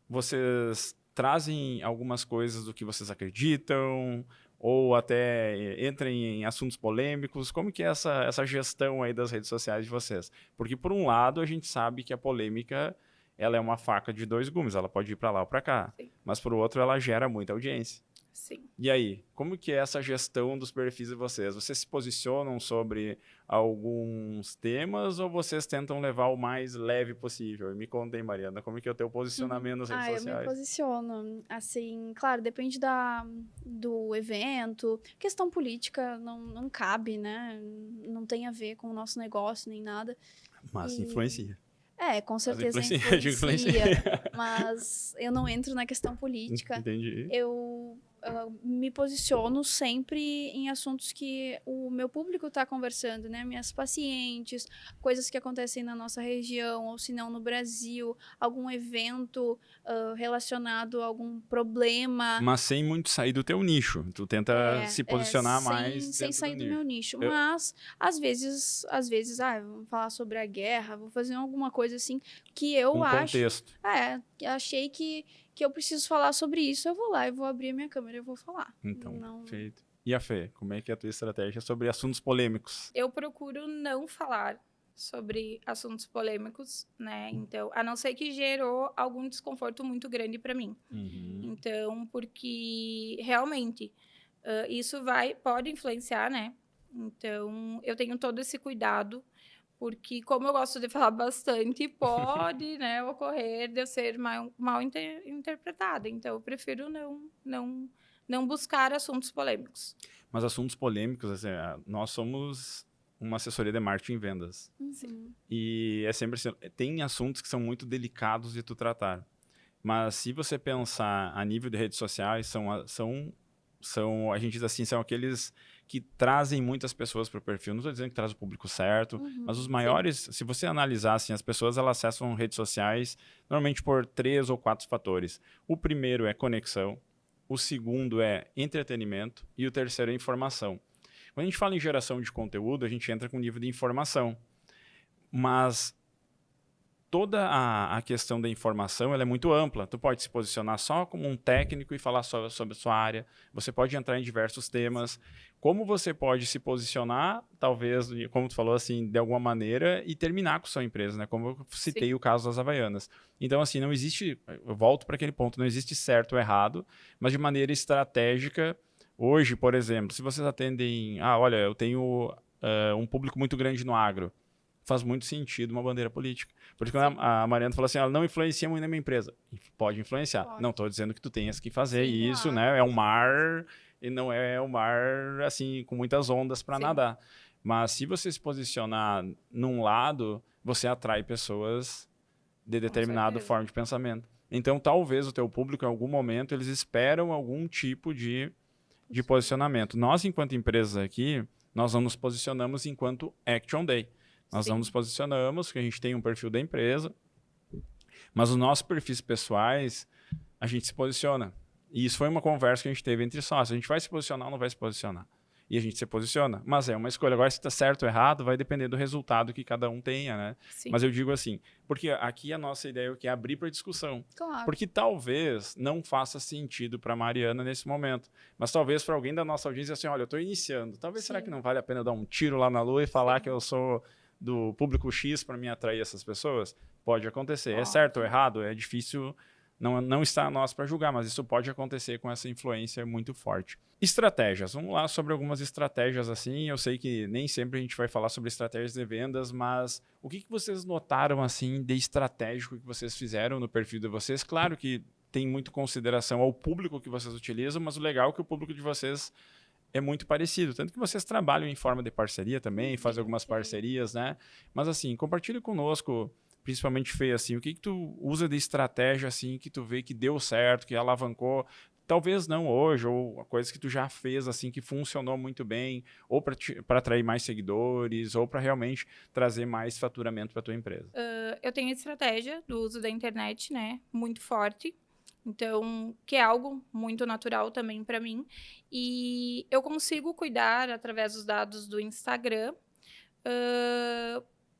vocês trazem algumas coisas do que vocês acreditam ou até entram em assuntos polêmicos? Como que é essa gestão aí das redes sociais de vocês? Porque, por um lado, a gente sabe que a polêmica ela é uma faca de dois gumes, ela pode ir para lá ou para cá. Sim. Mas, por outro, ela gera muita audiência. Sim. E aí, como que é essa gestão dos perfis de vocês? Vocês se posicionam sobre alguns temas ou vocês tentam levar o mais leve possível? Me contem, Mariana, como que é o teu posicionamento nas redes Eu me sociais? posiciono, assim, claro, depende do evento. Questão política não cabe, né? Não tem a ver com o nosso negócio nem nada. Mas E- influencia. Com Mas certeza influencia. influencia, mas eu não entro na questão política. Entendi. Eu me posiciono sempre em assuntos que o meu público está conversando, né? Minhas pacientes, coisas que acontecem na nossa região, ou se não no Brasil, algum evento relacionado a algum problema. Mas sem muito sair do teu nicho. Tu tenta se posicionar mais sem dentro sair do do meu nicho. nicho. Mas, às vezes, vamos falar sobre a guerra, vou fazer alguma coisa assim que eu acho. Contexto. Achei que eu preciso falar sobre isso, eu vou lá, eu vou abrir a minha câmera e eu vou falar. Então, perfeito. E a Fê, como é que é a tua estratégia sobre assuntos polêmicos? Eu procuro não falar sobre assuntos polêmicos, né? Então, a não ser que gerou algum desconforto muito grande para mim. Então, porque realmente isso pode influenciar, né? Então, eu tenho todo esse cuidado, porque como eu gosto de falar bastante, pode, né, ocorrer de eu ser mal interpretada. Então, eu prefiro não buscar assuntos polêmicos. Mas assuntos polêmicos, assim, nós somos uma assessoria de marketing e vendas. Sim. E é sempre assim, tem assuntos que são muito delicados de tu tratar. Mas se você pensar a nível de redes sociais, a gente diz assim, são aqueles que trazem muitas pessoas para o perfil. Não estou dizendo que traz o público certo, mas os maiores, se você analisar, assim, as pessoas elas acessam redes sociais normalmente por 3 ou 4 fatores. O primeiro é conexão, o segundo é entretenimento e o terceiro é informação. Quando a gente fala em geração de conteúdo, a gente entra com nível de informação. Mas toda a questão da informação ela é muito ampla. Tu pode se posicionar só como um técnico e falar só sobre a sua área. Você pode entrar em diversos temas. Como você pode se posicionar, talvez, como tu falou, assim, de alguma maneira, e terminar com sua empresa, né? Como eu citei o caso das Havaianas. Então, assim, não existe... Eu volto para aquele ponto. Não existe certo ou errado, mas de maneira estratégica. Hoje, por exemplo, se vocês atendem... olha, eu tenho um público muito grande no agro. Faz muito sentido uma bandeira política. Porque quando a Mariana falou assim, ela não influencia muito na minha empresa. Pode influenciar. Pode. Não estou dizendo que tu tenhas que fazer isso, claro. né? É um mar e não é um mar, assim, com muitas ondas para nadar. Mas se você se posicionar num lado, você atrai pessoas de determinada forma de pensamento. Então, talvez o teu público, em algum momento, eles esperam algum tipo de posicionamento. Nós, enquanto empresas aqui, nós não nos posicionamos enquanto Action Day. Nós não nos posicionamos, porque a gente tem um perfil da empresa, mas os nossos perfis pessoais, a gente se posiciona. E isso foi uma conversa que a gente teve entre sócios. A gente vai se posicionar ou não vai se posicionar? E a gente se posiciona. Mas é uma escolha. Agora, se está certo ou errado, vai depender do resultado que cada um tenha, né? Sim. Mas eu digo assim, porque aqui a nossa ideia é abrir para discussão. Claro. Porque talvez não faça sentido para a Mariana nesse momento. Mas talvez para alguém da nossa audiência, assim, olha, eu estou iniciando. Talvez será que não vale a pena dar um tiro lá na lua e falar que eu sou do público X para me atrair essas pessoas? Pode acontecer. É certo ou errado? É difícil, não está a nós para julgar, mas isso pode acontecer com essa influência muito forte. Estratégias. Vamos lá sobre algumas estratégias assim. Eu sei que nem sempre a gente vai falar sobre estratégias de vendas, mas o que vocês notaram assim de estratégico que vocês fizeram no perfil de vocês? Claro que tem muito consideração ao público que vocês utilizam, mas o legal é que o público de vocês é muito parecido, tanto que vocês trabalham em forma de parceria também, fazem algumas parcerias, né? Mas assim, compartilhe conosco, principalmente Fê, assim, o que tu usa de estratégia assim que tu vê que deu certo, que alavancou, talvez não hoje, ou coisa que tu já fez assim que funcionou muito bem, ou para atrair mais seguidores, ou para realmente trazer mais faturamento para tua empresa. Eu tenho a estratégia do uso da internet, né, muito forte. Então, que é algo muito natural também para mim. E eu consigo cuidar, através dos dados do Instagram,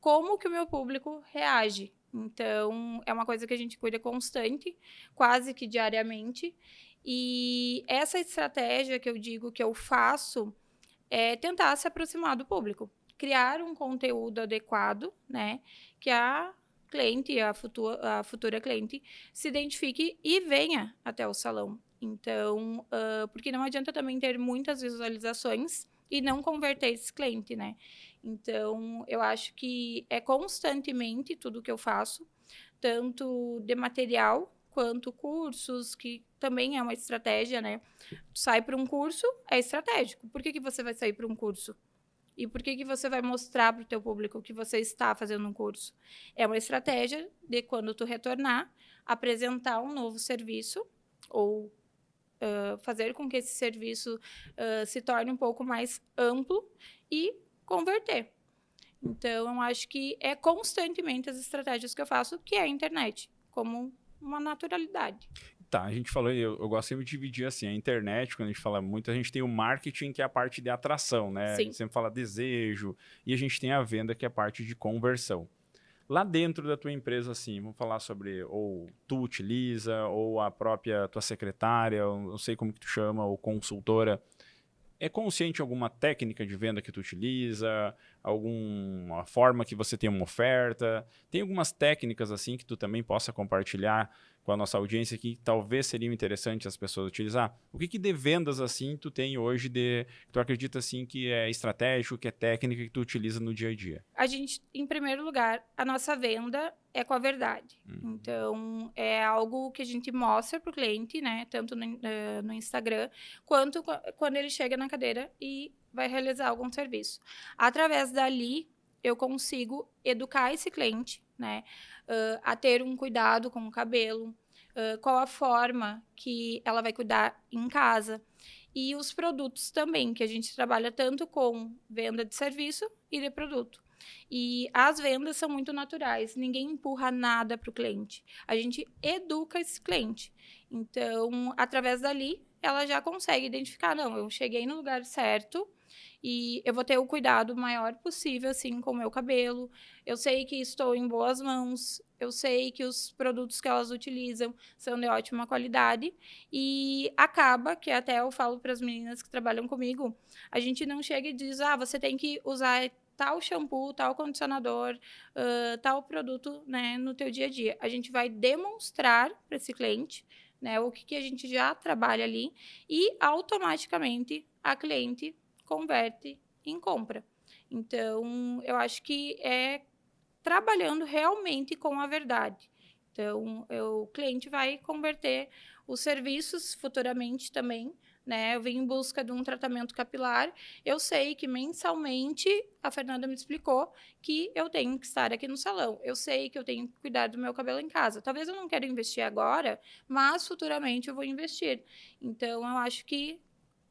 como que o meu público reage. Então, é uma coisa que a gente cuida constante, quase que diariamente. E essa estratégia que eu digo que eu faço é tentar se aproximar do público. Criar um conteúdo adequado, né? Que a cliente, a futura cliente, se identifique e venha até o salão. Então, porque não adianta também ter muitas visualizações e não converter esse cliente, né? Então, eu acho que é constantemente tudo que eu faço, tanto de material quanto cursos, que também é uma estratégia, né? Tu sai para um curso, é estratégico. Por que você vai sair para um curso? E por que você vai mostrar para o teu público que você está fazendo um curso? É uma estratégia de quando tu retornar, apresentar um novo serviço ou fazer com que esse serviço se torne um pouco mais amplo e converter. Então, eu acho que é constantemente as estratégias que eu faço, que é a internet, como uma naturalidade. Tá, a gente falou, eu gosto sempre de dividir assim, a internet, quando a gente fala muito, a gente tem o marketing, que é a parte de atração, né? A Sim. gente sempre fala desejo, e a gente tem a venda, que é a parte de conversão. Lá dentro da tua empresa, assim, vamos falar sobre, ou tu utiliza, ou a própria tua secretária, eu não sei como que tu chama, ou consultora, é consciente alguma técnica de venda que tu utiliza, alguma forma que você tem uma oferta? Tem algumas técnicas assim que tu também possa compartilhar com a nossa audiência que talvez seriam interessantes as pessoas utilizar? O que de vendas assim tu tem hoje que tu acredita assim que é estratégico, que é técnica que tu utiliza no dia a dia? A gente, em primeiro lugar, a nossa venda é com a verdade. Então, é algo que a gente mostra para o cliente, né? Tanto no Instagram, quanto quando ele chega na cadeira e vai realizar algum serviço. Através dali, eu consigo educar esse cliente, né? A ter um cuidado com o cabelo, qual a forma que ela vai cuidar em casa. E os produtos também, que a gente trabalha tanto com venda de serviço e de produto. E as vendas são muito naturais, ninguém empurra nada para o cliente. A gente educa esse cliente. Então, através dali, ela já consegue identificar, não, eu cheguei no lugar certo e eu vou ter o cuidado maior possível, assim, com o meu cabelo. Eu sei que estou em boas mãos, eu sei que os produtos que elas utilizam são de ótima qualidade e acaba, que até eu falo para as meninas que trabalham comigo, a gente não chega e diz, você tem que usar tal shampoo, tal condicionador, tal produto, né, no teu dia a dia. A gente vai demonstrar para esse cliente, né, o que a gente já trabalha ali e automaticamente a cliente converte em compra. Então, eu acho que é trabalhando realmente com a verdade. Então, o cliente vai converter os serviços futuramente também, né? Eu vim em busca de um tratamento capilar. Eu sei que mensalmente, a Fernanda me explicou que eu tenho que estar aqui no salão. Eu sei que eu tenho que cuidar do meu cabelo em casa. Talvez eu não quero investir agora, mas futuramente eu vou investir. Então, eu acho que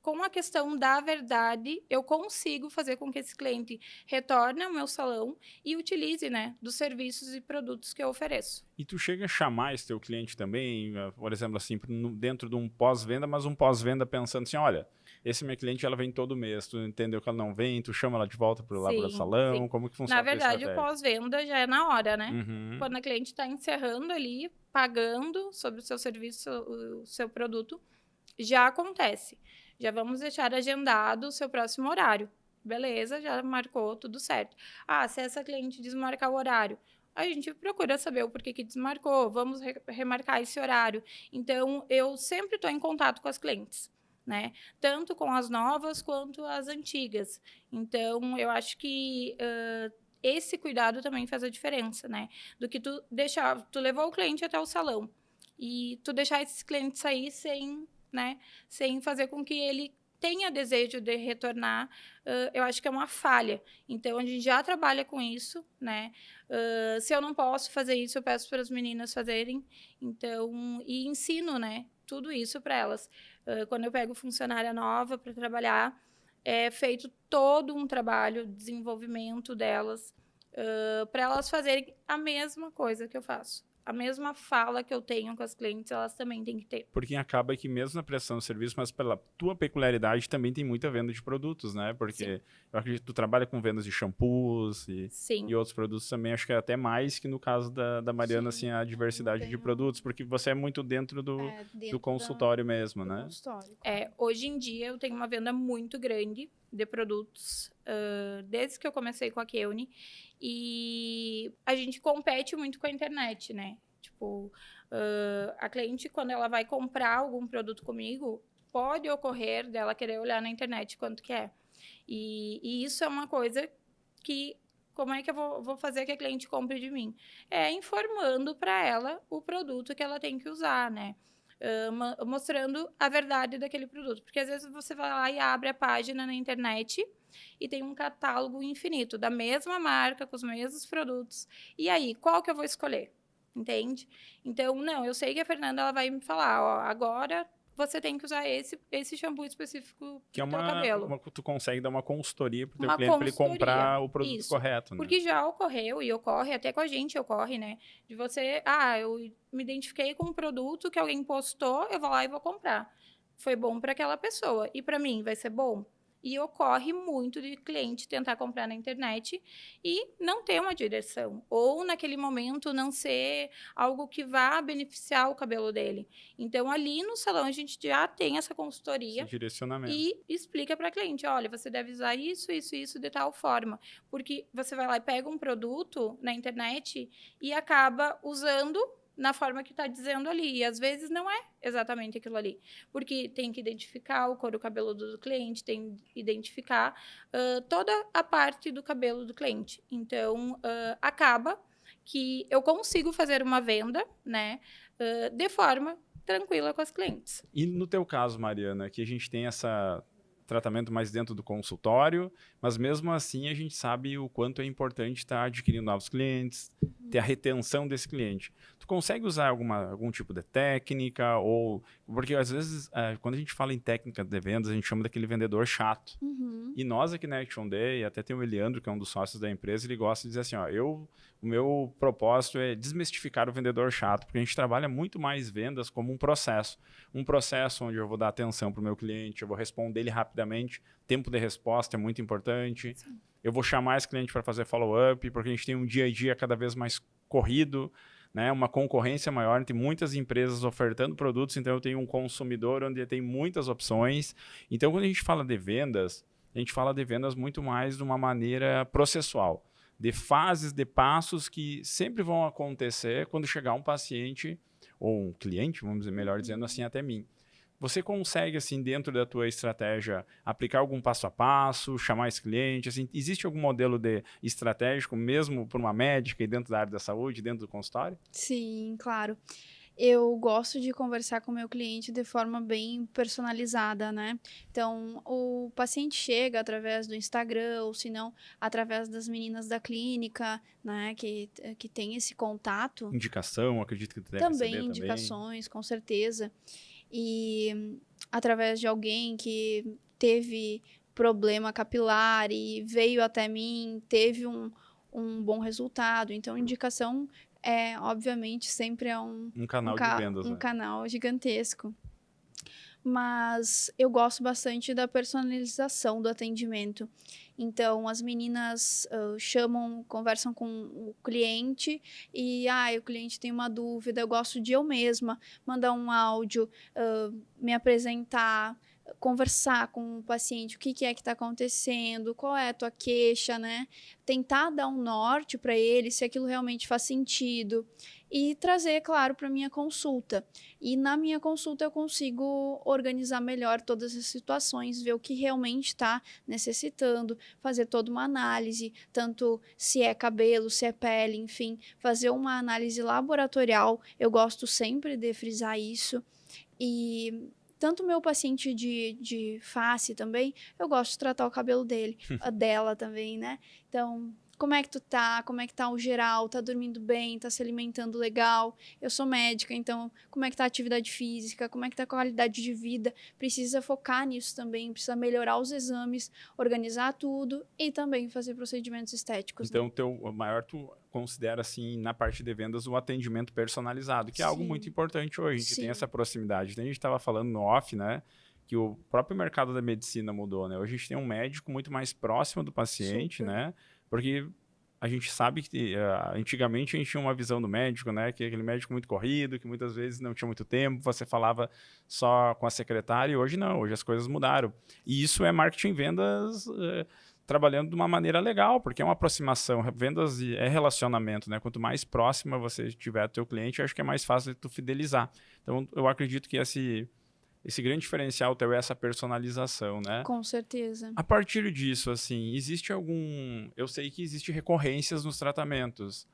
com a questão da verdade, eu consigo fazer com que esse cliente retorne ao meu salão e utilize, né, dos serviços e produtos que eu ofereço. E tu chega a chamar esse teu cliente também, por exemplo, assim, dentro de um pós-venda, mas um pós-venda pensando assim, olha, esse minha cliente, ela vem todo mês, tu entendeu que ela não vem, tu chama ela de volta lá para o salão, Sim. como que funciona Na a tua verdade, o estratégia? pós-venda já é na hora, né? Uhum. Quando a cliente está encerrando ali, pagando sobre o seu serviço, o seu produto, já acontece. Já vamos deixar agendado o seu próximo horário. Beleza, já marcou, tudo certo. Se essa cliente desmarcar o horário, a gente procura saber o porquê que desmarcou, vamos remarcar esse horário. Então, eu sempre estou em contato com as clientes, né? Tanto com as novas quanto as antigas. Então, eu acho que esse cuidado também faz a diferença, né? Do que tu levou o cliente até o salão e tu deixar esse cliente sair sem, né, sem fazer com que ele tenha desejo de retornar, eu acho que é uma falha. Então, a gente já trabalha com isso, né? Se eu não posso fazer isso, eu peço para as meninas fazerem. Então, e ensino, né, tudo isso para elas. Quando eu pego funcionária nova para trabalhar, é feito todo um trabalho de desenvolvimento delas, para elas fazerem a mesma coisa que eu faço. A mesma fala que eu tenho com as clientes, elas também têm que ter. Porque acaba que mesmo na prestação de serviço, mas pela tua peculiaridade também tem muita venda de produtos, né? Porque Sim. eu acredito que tu trabalha com vendas de shampoos Sim. e outros produtos também, acho que é até mais que no caso da Mariana, Sim, assim, a diversidade de produtos, porque você é muito dentro do consultório mesmo, do né? consultório. Hoje em dia eu tenho uma venda muito grande de produtos, desde que eu comecei com a Keune, E a gente compete muito com a internet, né? Tipo, a cliente, quando ela vai comprar algum produto comigo, pode ocorrer dela querer olhar na internet quanto que é. E isso é uma coisa que... Como é que eu vou fazer que a cliente compre de mim? É informando para ela o produto que ela tem que usar, né? Mostrando a verdade daquele produto. Porque às vezes você vai lá e abre a página na internet e tem um catálogo infinito da mesma marca, com os mesmos produtos. E aí, qual que eu vou escolher? Entende? Então, não, eu sei que a Fernanda ela vai me falar, ó, agora você tem que usar esse shampoo específico Que é pro teu cabelo. tu consegue dar uma consultoria pro teu Uma cliente para ele consultoria, comprar o produto isso. correto, né? Porque já ocorreu e ocorre, até com a gente ocorre, né? De você, eu me identifiquei com um produto que alguém postou, eu vou lá e vou comprar. Foi bom para aquela pessoa. E para mim, vai ser bom? E ocorre muito de cliente tentar comprar na internet e não ter uma direção. Ou, naquele momento, não ser algo que vá beneficiar o cabelo dele. Então, ali no salão, a gente já tem essa consultoria. Esse direcionamento. E explica para a cliente, olha, você deve usar isso, isso, isso de tal forma. Porque você vai lá e pega um produto na internet e acaba usando na forma que está dizendo ali. E às vezes não é exatamente aquilo ali. Porque tem que identificar o couro cabeludo do cliente, tem que identificar toda a parte do cabelo do cliente. Então, acaba que eu consigo fazer uma venda, né, de forma tranquila com as clientes. E no teu caso, Mariana, que a gente tem esse tratamento mais dentro do consultório, mas mesmo assim a gente sabe o quanto é importante estar adquirindo novos clientes, ter a retenção desse cliente. Tu consegue usar algum tipo de técnica? Ou porque às vezes, quando a gente fala em técnica de vendas, a gente chama daquele vendedor chato. E nós aqui na Action Day, até tem o Eliandro, que é um dos sócios da empresa, ele gosta de dizer assim, ó, o meu propósito é desmistificar o vendedor chato, porque a gente trabalha muito mais vendas como um processo onde eu vou dar atenção para o meu cliente, eu vou responder ele rapidamente, tempo de resposta é muito importante. Sim. Eu vou chamar esse cliente para fazer follow-up, porque a gente tem um dia a dia cada vez mais corrido, né? Uma concorrência maior, tem muitas empresas ofertando produtos, então eu tenho um consumidor onde tem muitas opções. Então, quando a gente fala de vendas, a gente fala de vendas muito mais de uma maneira processual, de fases, de passos que sempre vão acontecer quando chegar um paciente ou um cliente, vamos dizer, melhor dizendo assim, até mim. Você consegue, assim, dentro da tua estratégia, aplicar algum passo a passo, chamar esse cliente? Assim, existe algum modelo de estratégico, mesmo por uma médica e dentro da área da saúde, dentro do consultório? Sim, claro. Eu gosto de conversar com o meu cliente de forma bem personalizada, né? Então, o paciente chega através do Instagram, ou se não, através das meninas da clínica, né? Que tem esse contato. Indicação, acredito que tu deve Também receber indicações, com certeza. E através de alguém que teve problema capilar e veio até mim, teve um bom resultado. Então, indicação obviamente, sempre é um canal de vendas, um canal gigantesco. Mas eu gosto bastante da personalização do atendimento. Então, as meninas conversam com o cliente e, o cliente tem uma dúvida, eu gosto de eu mesma mandar um áudio, me apresentar, conversar com o paciente, o que é que está acontecendo, qual é a tua queixa, né? Tentar dar um norte para ele, se aquilo realmente faz sentido. E trazer, claro, para a minha consulta. E na minha consulta eu consigo organizar melhor todas as situações, ver o que realmente está necessitando, fazer toda uma análise, tanto se é cabelo, se é pele, enfim, fazer uma análise laboratorial. Eu gosto sempre de frisar isso. E tanto o meu paciente de face também, eu gosto de tratar o cabelo dele, dela também, né? Então, como é que tu tá? Como é que tá o geral? Tá dormindo bem? Tá se alimentando legal? Eu sou médica, então como é que tá a atividade física? Como é que tá a qualidade de vida? Precisa focar nisso também, precisa melhorar os exames, organizar tudo e também fazer procedimentos estéticos. Então, o maior tu considera, assim, na parte de vendas, o atendimento personalizado, que é algo muito importante hoje. A gente tem essa proximidade. A gente estava falando no off, né? Que o próprio mercado da medicina mudou, né? Hoje a gente tem um médico muito mais próximo do paciente, né? Porque a gente sabe que antigamente a gente tinha uma visão do médico, né? Que é aquele médico muito corrido, que muitas vezes não tinha muito tempo, você falava só com a secretária, e hoje não, hoje as coisas mudaram. E isso é marketing e vendas trabalhando de uma maneira legal, porque é uma aproximação. Vendas é relacionamento, né? Quanto mais próxima você tiver do teu cliente, eu acho que é mais fácil de tu fidelizar. Então, eu acredito que esse grande diferencial teu é essa personalização, né? Com certeza. A partir disso, assim, existe algum... Eu sei que existe recorrências nos tratamentos.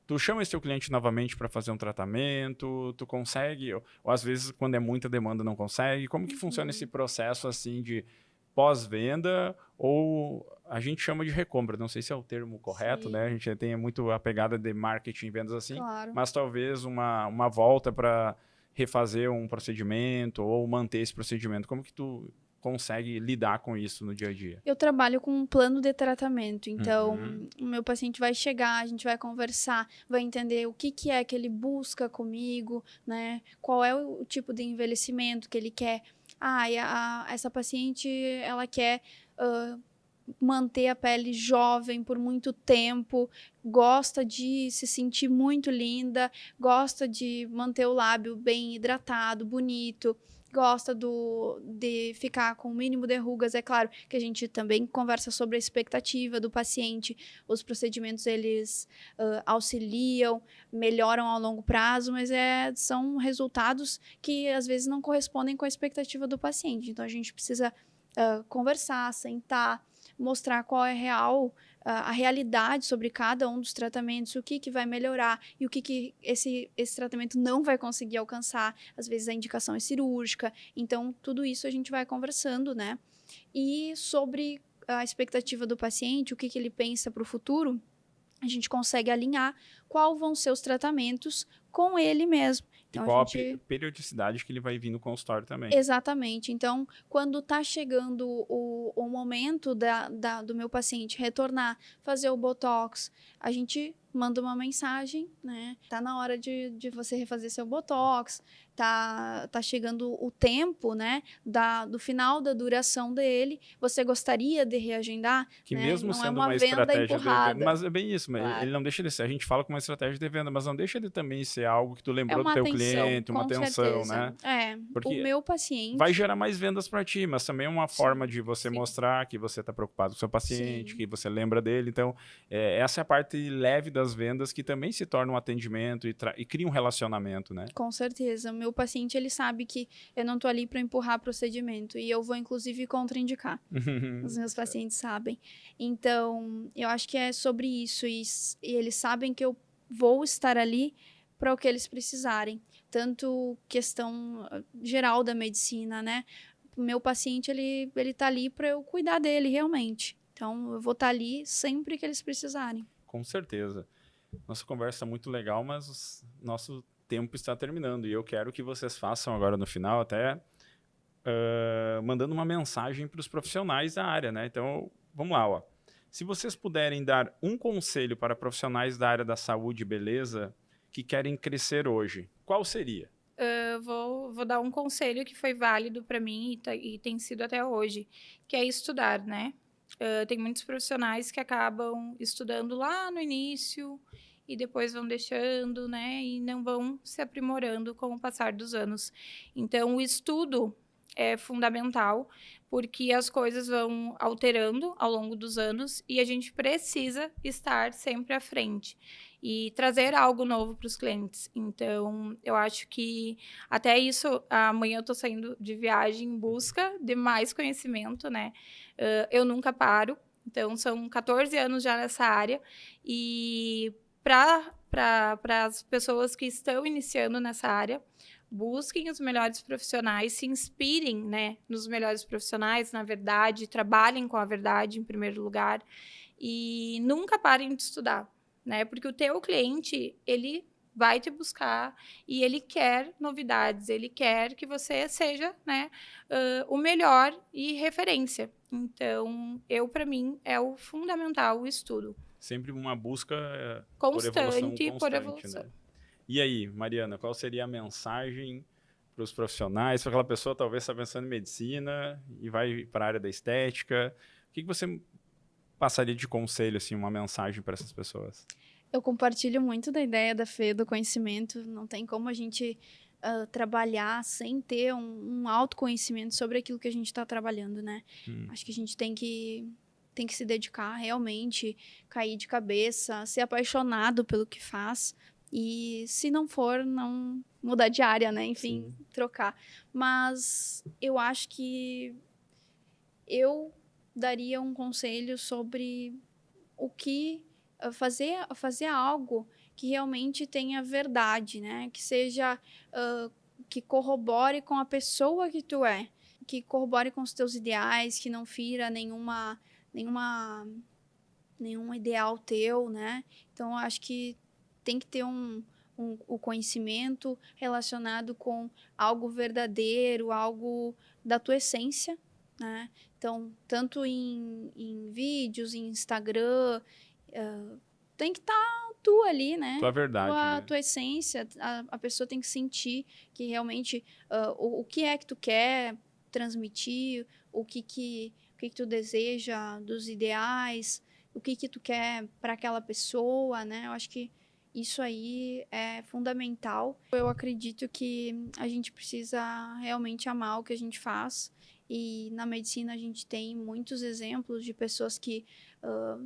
Tu chama esse teu cliente novamente para fazer um tratamento, tu consegue, ou às vezes quando é muita demanda não consegue. Como que funciona esse processo assim de pós-venda, ou a gente chama de recompra, não sei se é o termo correto, Sim. né? A gente tem muito a pegada de marketing e vendas assim, Claro. mas talvez uma volta para refazer um procedimento ou manter esse procedimento. Como que tu consegue lidar com isso no dia a dia? Eu trabalho com um plano de tratamento, então o meu paciente vai chegar, a gente vai conversar, vai entender o que é que ele busca comigo, né? Qual é o tipo de envelhecimento que ele quer. Essa paciente, ela quer manter a pele jovem por muito tempo, gosta de se sentir muito linda, gosta de manter o lábio bem hidratado, bonito, gosta de ficar com o mínimo de rugas. É claro que a gente também conversa sobre a expectativa do paciente. Os procedimentos, eles auxiliam, melhoram ao longo prazo, mas são resultados que às vezes não correspondem com a expectativa do paciente. Então, a gente precisa conversar, sentar, mostrar qual é a realidade sobre cada um dos tratamentos, o que vai melhorar e o que esse tratamento não vai conseguir alcançar. Às vezes a indicação é cirúrgica, então tudo isso a gente vai conversando, né? E sobre a expectativa do paciente, o que ele pensa para o futuro, a gente consegue alinhar qual vão ser os tratamentos com ele mesmo. Então, e qual a periodicidade que ele vai vir no consultório também. Exatamente. Então, quando está chegando o momento do meu paciente retornar, fazer o Botox, a gente manda uma mensagem, né? Tá na hora de você refazer seu Botox, tá chegando o tempo, né? Do final da duração dele. Você gostaria de reagendar? Que né? mesmo Não sendo é uma uma venda estratégia empurrada. de venda, mas é bem isso, Claro. Ele não deixa de ser, a gente fala com uma estratégia de venda, mas não deixa de também ser algo que tu lembrou do teu atenção, cliente, uma com atenção, certeza. né? Porque o meu paciente... vai gerar mais vendas para ti, mas também é uma forma de você sim. mostrar que você está preocupado com o seu paciente, Sim. que você lembra dele. Então, essa é a parte leve das vendas que também se torna um atendimento e cria um relacionamento, né? Com certeza. O meu paciente, ele sabe que eu não tô ali para empurrar procedimento e eu vou, inclusive, contraindicar. Os meus pacientes sabem. Então, eu acho que é sobre isso. E eles sabem que eu vou estar ali para o que eles precisarem. Tanto questão geral da medicina, né? O meu paciente, ele tá ali para eu cuidar dele, realmente. Então, eu vou estar ali sempre que eles precisarem. Com certeza. Nossa conversa é muito legal, mas nosso tempo está terminando. E eu quero que vocês façam agora no final, até mandando uma mensagem para os profissionais da área, né? Então, vamos lá, ó. Se vocês puderem dar um conselho para profissionais da área da saúde e beleza que querem crescer hoje, qual seria? Eu vou dar um conselho que foi válido para mim e tem sido até hoje, que é estudar, né? Tem muitos profissionais que acabam estudando lá no início e depois vão deixando, né? E não vão se aprimorando com o passar dos anos. Então, o estudo é fundamental, porque as coisas vão alterando ao longo dos anos e a gente precisa estar sempre à frente e trazer algo novo para os clientes. Então, eu acho que até isso, amanhã eu estou saindo de viagem em busca de mais conhecimento, né? Eu nunca paro, então são 14 anos já nessa área e para as pessoas que estão iniciando nessa área, busquem os melhores profissionais, se inspirem, né, nos melhores profissionais, na verdade, trabalhem com a verdade em primeiro lugar e nunca parem de estudar, né? Porque o teu cliente, ele vai te buscar e ele quer novidades, ele quer que você seja, né, o melhor e referência. Então, para mim, é o fundamental o estudo. Sempre uma busca Constante por evolução. Né? E aí, Mariana, qual seria a mensagem para os profissionais, para aquela pessoa talvez está pensando em medicina e vai para a área da estética? O que você passaria de conselho, assim, uma mensagem para essas pessoas? Eu compartilho muito da ideia da Fê, do conhecimento. Não tem como a gente trabalhar sem ter um autoconhecimento sobre aquilo que a gente está trabalhando, né? Acho que a gente tem que tem que se dedicar realmente, cair de cabeça, ser apaixonado pelo que faz. E se não for, não mudar de área, né? Enfim, trocar. Mas eu acho que eu daria um conselho sobre o que fazer algo que realmente tenha verdade, né? Que seja que corrobore com a pessoa que tu é, que corrobore com os teus ideais, que não fira nenhum ideal teu, né? Então, eu acho que tem que ter o conhecimento relacionado com algo verdadeiro, algo da tua essência, né? Então, tanto em vídeos, em Instagram, tem que estar tu ali, né? Tua verdade, né? Tua essência, a pessoa tem que sentir que realmente o que é que tu quer transmitir, o que tu deseja dos ideais, o que tu quer para aquela pessoa, né? Eu acho que isso aí é fundamental. Eu acredito que a gente precisa realmente amar o que a gente faz. E na medicina a gente tem muitos exemplos de pessoas que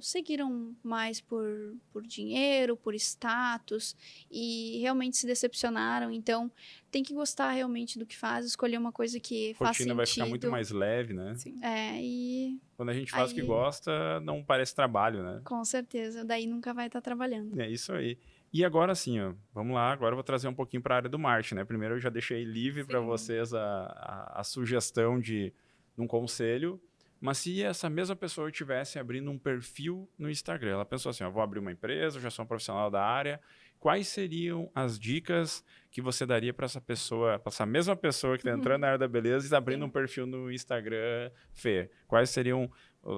seguiram mais por dinheiro, por status e realmente se decepcionaram. Então, tem que gostar realmente do que faz, escolher uma coisa que faz sentido. A rotina vai ficar muito mais leve, né? Sim. E quando a gente faz o que gosta, não parece trabalho, né? Com certeza. Daí nunca vai estar trabalhando. É isso aí. E agora sim, ó, vamos lá, agora eu vou trazer um pouquinho para a área do marketing, né? Primeiro eu já deixei livre para vocês a sugestão de um conselho, mas se essa mesma pessoa estivesse abrindo um perfil no Instagram, ela pensou assim, ó, vou abrir uma empresa, eu já sou um profissional da área, quais seriam as dicas que você daria para essa pessoa, para essa mesma pessoa que está entrando na área da beleza e está abrindo um perfil no Instagram, Fê? Quais seriam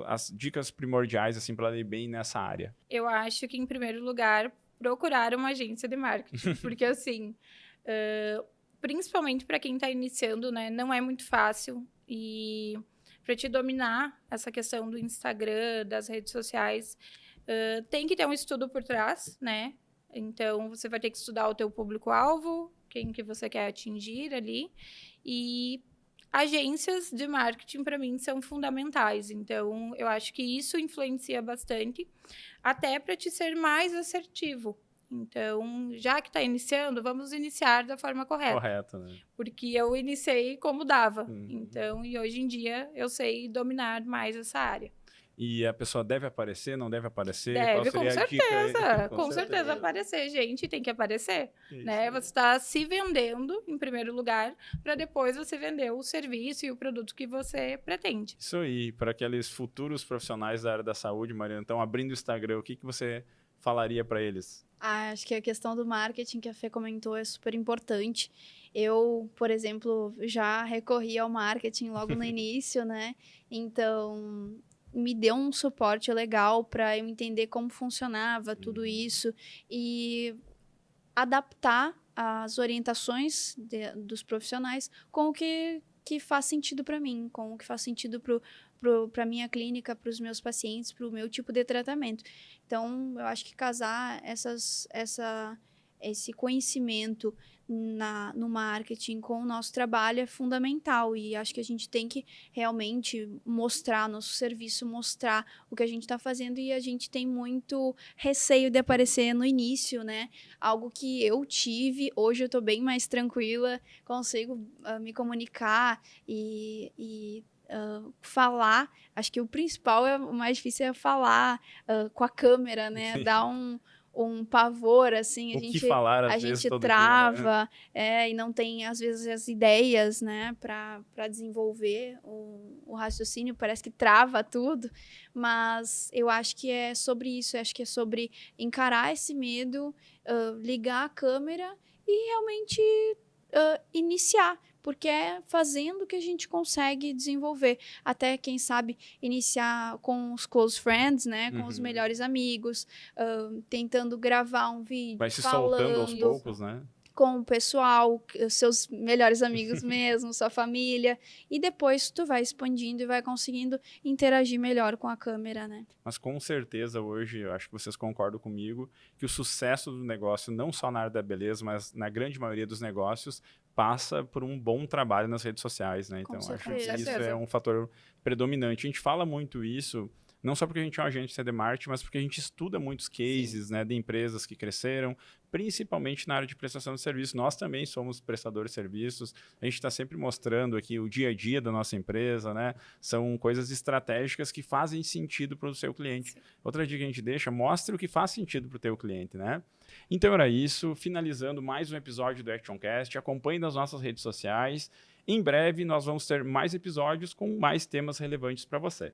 as dicas primordiais assim para ela ir bem nessa área? Eu acho que, em primeiro lugar, procurar uma agência de marketing, porque assim, principalmente para quem está iniciando, né, não é muito fácil. E para te dominar essa questão do Instagram, das redes sociais, tem que ter um estudo por trás, né? Então, você vai ter que estudar o teu público-alvo, quem que você quer atingir ali. E agências de marketing, para mim, são fundamentais. Então, eu acho que isso influencia bastante, até para te ser mais assertivo. Então, já que está iniciando, vamos iniciar da forma correta. Correto, né? Porque eu iniciei como dava. Então, e hoje em dia, eu sei dominar mais essa área. E a pessoa deve aparecer, não deve aparecer? Deve, Qual seria com a certeza. dica? Com certeza aparecer, gente. Tem que aparecer. Né? Aí. Você está se vendendo, em primeiro lugar, para depois você vender o serviço e o produto que você pretende. Isso aí. Para aqueles futuros profissionais da área da saúde, Mariana, estão abrindo o Instagram, o que você falaria para eles? Acho que a questão do marketing que a Fê comentou é super importante. Eu, por exemplo, já recorri ao marketing logo no início, né? Então, me deu um suporte legal para eu entender como funcionava tudo isso e adaptar as orientações dos profissionais com o que faz sentido para mim, com o que faz sentido para a minha clínica, para os meus pacientes, para o meu tipo de tratamento. Então, eu acho que casar esse conhecimento no marketing com o nosso trabalho é fundamental. E acho que a gente tem que realmente mostrar nosso serviço, mostrar o que a gente está fazendo. E a gente tem muito receio de aparecer no início, né? Algo que eu tive, hoje eu estou bem mais tranquila, consigo me comunicar e falar. Acho que o principal, o mais difícil é falar com a câmera, né? Sim. Dar um pavor, assim, a gente trava, e não tem, às vezes, as ideias, né, para desenvolver o raciocínio, parece que trava tudo, mas eu acho que é sobre isso, eu acho que é sobre encarar esse medo, ligar a câmera e realmente iniciar, porque é fazendo que a gente consegue desenvolver. Até, quem sabe, iniciar com os close friends, né? Com os melhores amigos, tentando gravar um vídeo. Vai se soltando aos poucos, né? Com o pessoal, os seus melhores amigos mesmo, sua família. E depois tu vai expandindo e vai conseguindo interagir melhor com a câmera, né? Mas com certeza hoje, eu acho que vocês concordam comigo, que o sucesso do negócio, não só na área da beleza, mas na grande maioria dos negócios, passa por um bom trabalho nas redes sociais, né? Então, acho que isso é um fator predominante. A gente fala muito isso Não só porque a gente é um agente CDMart, mas porque a gente estuda muitos cases, né, de empresas que cresceram, principalmente na área de prestação de serviços. Nós também somos prestadores de serviços, a gente está sempre mostrando aqui o dia a dia da nossa empresa, né? São coisas estratégicas que fazem sentido para o seu cliente. Sim. Outra dica que a gente deixa, mostre o que faz sentido para o teu cliente, né? Então era isso, finalizando mais um episódio do ActionCast, acompanhe nas nossas redes sociais. Em breve nós vamos ter mais episódios com mais temas relevantes para você.